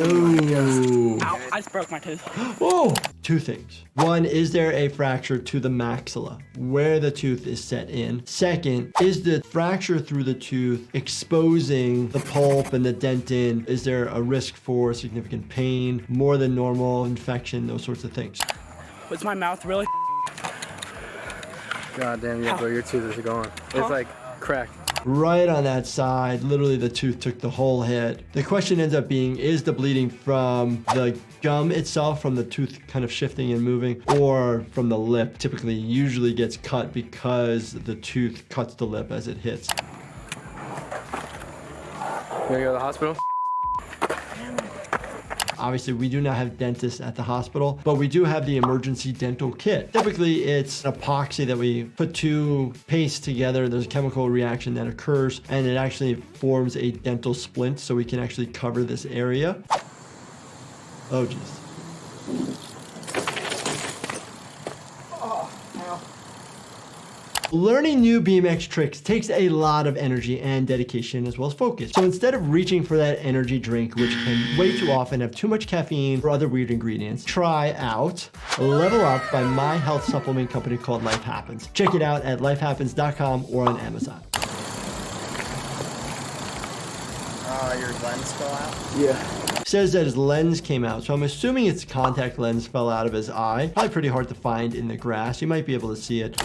Ooh. Ow, I just broke my tooth. Oh, two things. One, is there a fracture to the maxilla where the tooth is set in? Second, is the fracture through the tooth exposing the pulp and the dentin? Is there a risk for significant pain, more than normal, infection, those sorts of things? Was my mouth really? God damn, yeah, bro, your tooth is gone. It's like cracked. Right on that side, literally the tooth took the whole hit. The question ends up being, is the bleeding from the gum itself, from the tooth kind of shifting and moving, or from the lip? Typically, usually gets cut because the tooth cuts the lip as it hits. You wanna go to the hospital? Obviously, we do not have dentists at the hospital, but we do have the emergency dental kit. Typically, it's an epoxy that we put two pastes together. There's a chemical reaction that occurs, and it actually forms a dental splint, so we can actually cover this area. Oh, geez. Learning new BMX tricks takes a lot of energy and dedication as well as focus. So instead of reaching for that energy drink, which can way too often have too much caffeine or other weird ingredients, try out Level Up by my health supplement company called Life Happens. Check it out at lifehappens.com or on Amazon. Your lens fell out? Yeah. Says that his lens came out, so I'm assuming its contact lens fell out of his eye. Probably pretty hard to find in the grass. You might be able to see it.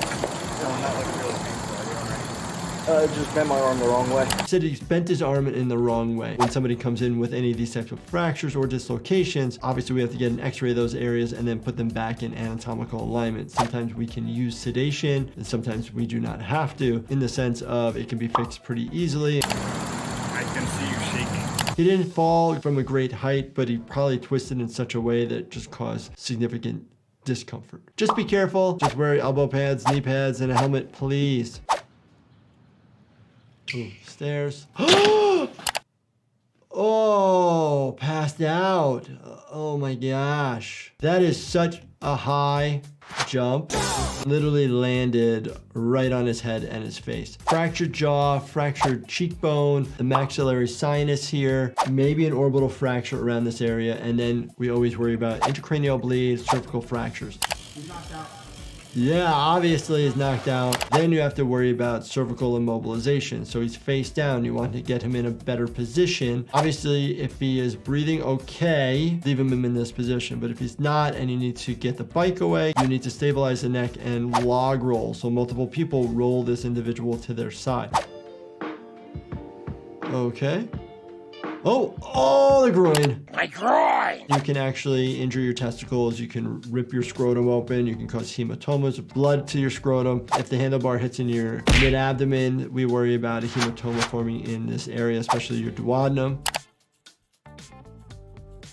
Just bent my arm the wrong way. He said he's bent his arm in the wrong way. When somebody comes in with any of these types of fractures or dislocations, obviously we have to get an x-ray of those areas and then put them back in anatomical alignment. Sometimes we can use sedation, and sometimes we do not have to, in the sense of it can be fixed pretty easily. I can see you shaking. He didn't fall from a great height, but he probably twisted in such a way that just caused significant discomfort. Just be careful. Just wear elbow pads, knee pads, and a helmet, please. Ooh, stairs. Oh, passed out. Oh my gosh. That is such a high jump. Literally landed right on his head and his face. Fractured jaw, fractured cheekbone, the maxillary sinus here, maybe an orbital fracture around this area, and then we always worry about intracranial bleeds, cervical fractures. He's knocked out. Yeah, obviously he's knocked out. Then you have to worry about cervical immobilization. So he's face down. You want to get him in a better position. Obviously, if he is breathing okay, leave him in this position. But if he's not and you need to get the bike away, you need to stabilize the neck and log roll. So multiple people roll this individual to their side. Okay. Oh, the groin. My groin! You can actually injure your testicles. You can rip your scrotum open. You can cause hematomas, blood to your scrotum. If the handlebar hits in your mid-abdomen, we worry about a hematoma forming in this area, especially your duodenum.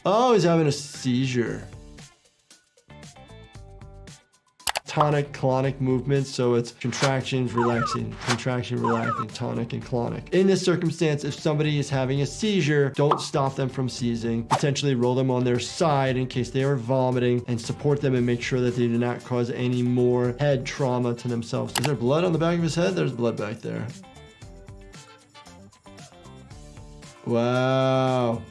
Oh, he's having a seizure. Tonic, clonic movements, so it's contractions, relaxing, contraction, relaxing, tonic, and clonic. In this circumstance, if somebody is having a seizure, don't stop them from seizing. Potentially roll them on their side in case they are vomiting and support them and make sure that they do not cause any more head trauma to themselves. Is there blood on the back of his head? There's blood back there. Wow.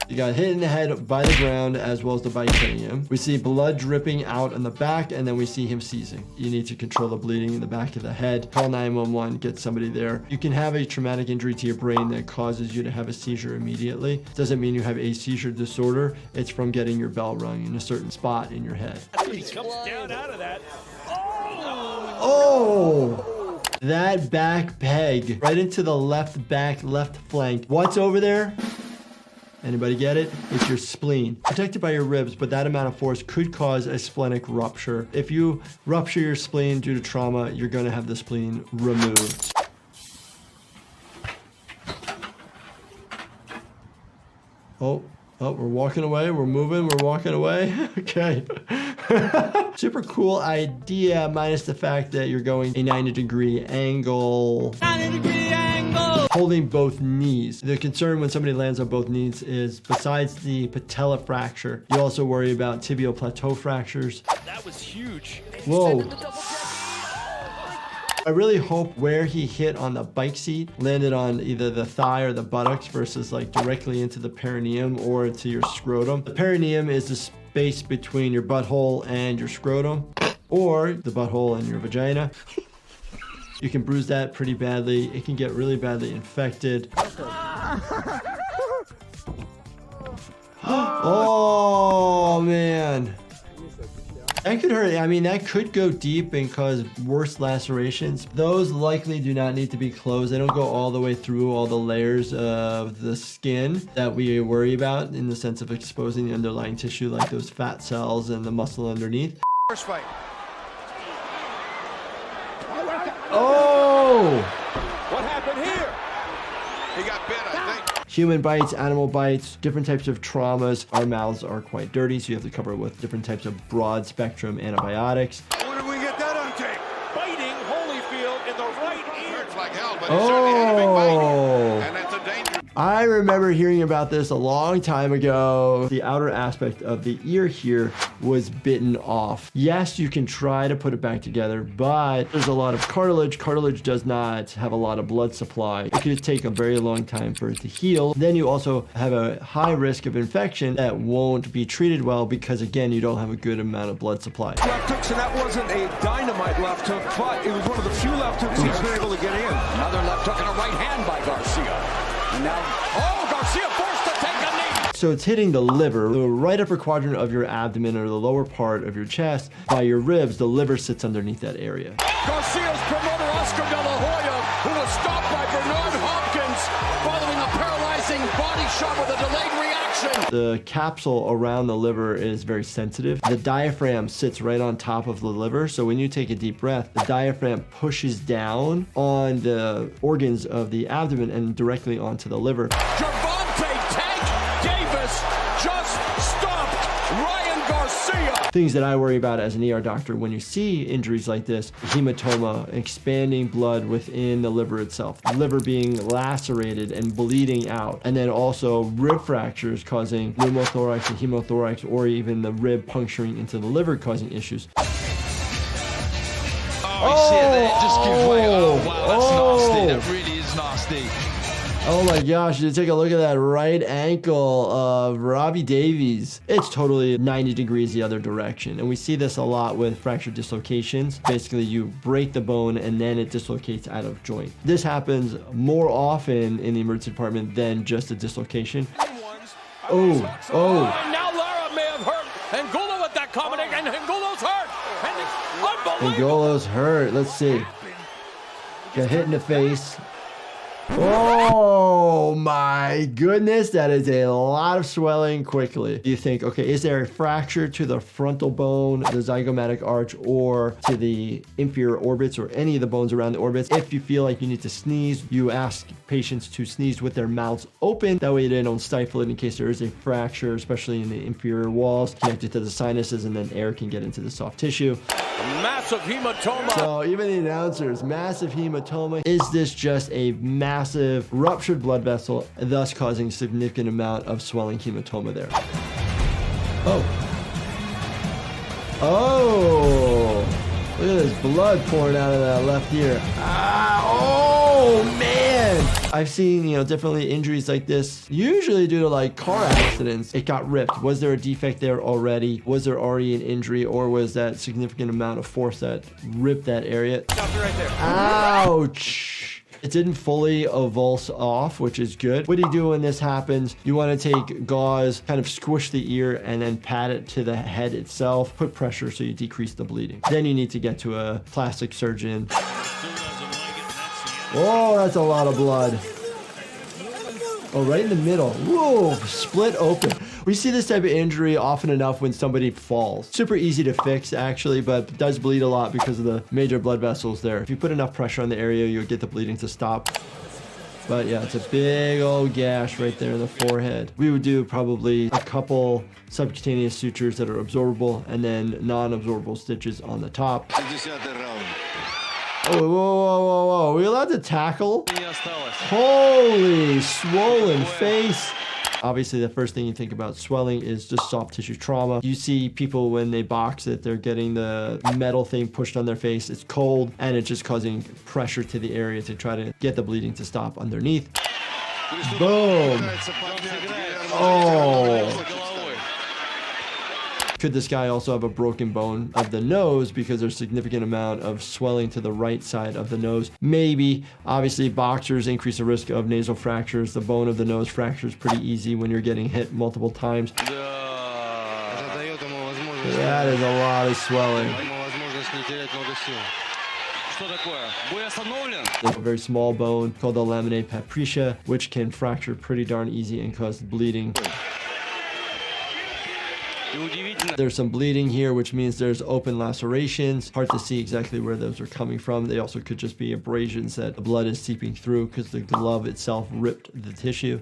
You got hit in the head by the ground as well as the bike hitting him. We see blood dripping out on the back, and then we see him seizing. You need to control the bleeding in the back of the head. Call 911, get somebody there. You can have a traumatic injury to your brain that causes you to have a seizure immediately. Doesn't mean you have a seizure disorder. It's from getting your bell rung in a certain spot in your head. He comes down out of that. Oh! That back peg right into the left back, left flank. What's over there? Anybody get it? It's your spleen. Protected by your ribs, but that amount of force could cause a splenic rupture. If you rupture your spleen due to trauma, you're going to have the spleen removed. Oh, we're walking away. We're moving. We're walking away. Okay. Super cool idea, minus the fact that you're going a 90-degree angle. 90-degree angle! Holding both knees. The concern when somebody lands on both knees is, besides the patella fracture, you also worry about tibial plateau fractures. That was huge. Whoa. I really hope where he hit on the bike seat landed on either the thigh or the buttocks versus like directly into the perineum or into your scrotum. The perineum is the space between your butthole and your scrotum, or the butthole and your vagina. You can bruise that pretty badly. It can get really badly infected. Oh man. That could hurt. I mean, that could go deep and cause worse lacerations. Those likely do not need to be closed. They don't go all the way through all the layers of the skin that we worry about in the sense of exposing the underlying tissue like those fat cells and the muscle underneath. First fight. Oh! What happened here? He got bit, I think. Human bites, animal bites, different types of traumas. Our mouths are quite dirty, so you have to cover it with different types of broad spectrum antibiotics. Where did we get that on tape? Biting Holyfield in the right ear. Hurts like hell, but he certainly had a big bite. And that's a danger. I remember hearing about this a long time ago. The outer aspect of the ear here was bitten off. Yes, you can try to put it back together, but there's a lot of cartilage. Cartilage does not have a lot of blood supply. It could take a very long time for it to heal. Then you also have a high risk of infection that won't be treated well because, again, you don't have a good amount of blood supply. Left hooks, and that wasn't a dynamite left hook, but it was one of the few left hooks he's been able to get in. Another left hook and a right hand by Garcia. And now, Garcia forced to take a knee. So it's hitting the liver, the right upper quadrant of your abdomen or the lower part of your chest. By your ribs, the liver sits underneath that area. Garcia's promoter, Oscar De La Hoya, who was stopped by Bernard Hopkins following a paralyzing body shot with a delayed reaction. The capsule around the liver is very sensitive. The diaphragm sits right on top of the liver, so when you take a deep breath, the diaphragm pushes down on the organs of the abdomen and directly onto the liver. Gervonta Tank Davis just stopped Ryan Garcia. Things that I worry about as an ER doctor when you see injuries like this: hematoma, expanding blood within the liver itself, the liver being lacerated and bleeding out, and then also rib fractures causing pneumothorax and hemothorax, or even the rib puncturing into the liver causing issues. Oh, you see it there, it just gives way. Oh, wow, that's nasty. That really is nasty. Oh my gosh, you take a look at that right ankle of Robbie Davies. It's totally 90 degrees the other direction. And we see this a lot with fracture dislocations. Basically, you break the bone and then it dislocates out of joint. This happens more often in the emergency department than just a dislocation. Oh. And now Lara may have hurt Angulo with that combination, and Angulo's hurt. And it's unbelievable. Angolo's hurt. Let's see. Get hit in the face. Oh my goodness, that is a lot of swelling quickly. You think, okay, is there a fracture to the frontal bone, the zygomatic arch, or to the inferior orbits, or any of the bones around the orbits? If you feel like you need to sneeze, you ask patients to sneeze with their mouths open. That way they don't stifle it in case there is a fracture, especially in the inferior walls connected to the sinuses, and then air can get into the soft tissue. Massive hematoma. So even the announcers, massive hematoma. Is this just a massive ruptured blood vessel, thus causing a significant amount of swelling hematoma there? Oh, look at this blood pouring out of that left ear. Oh man. I've seen, definitely injuries like this, usually due to like car accidents. It got ripped. Was there a defect there already? Was there already an injury, or was that significant amount of force that ripped that area? Stop it right there. Ouch. It didn't fully avulse off, which is good. What do you do when this happens? You want to take gauze, kind of squish the ear, and then pat it to the head itself. Put pressure so you decrease the bleeding. Then you need to get to a plastic surgeon. Oh, that's a lot of blood. Oh, right in the middle. Whoa, split open. We see this type of injury often enough when somebody falls. Super easy to fix, actually, but does bleed a lot because of the major blood vessels there. If you put enough pressure on the area, you'll get the bleeding to stop. But yeah, it's a big old gash right there in the forehead. We would do probably a couple subcutaneous sutures that are absorbable and then non-absorbable stitches on the top. Oh, whoa, whoa, whoa, whoa. Are we allowed to tackle? Holy swollen face. Obviously, the first thing you think about swelling is just soft tissue trauma. You see people when they box it, they're getting the metal thing pushed on their face. It's cold, and it's just causing pressure to the area to try to get the bleeding to stop underneath. Boom. Oh. Could this guy also have a broken bone of the nose because there's significant amount of swelling to the right side of the nose? Maybe. Obviously, boxers increase the risk of nasal fractures. The bone of the nose fractures pretty easy when you're getting hit multiple times. That is a lot of swelling. There's a very small bone called the laminae papricia, which can fracture pretty darn easy and cause bleeding. There's some bleeding here, which means there's open lacerations. Hard to see exactly where those are coming from. They also could just be abrasions that the blood is seeping through because the glove itself ripped the tissue.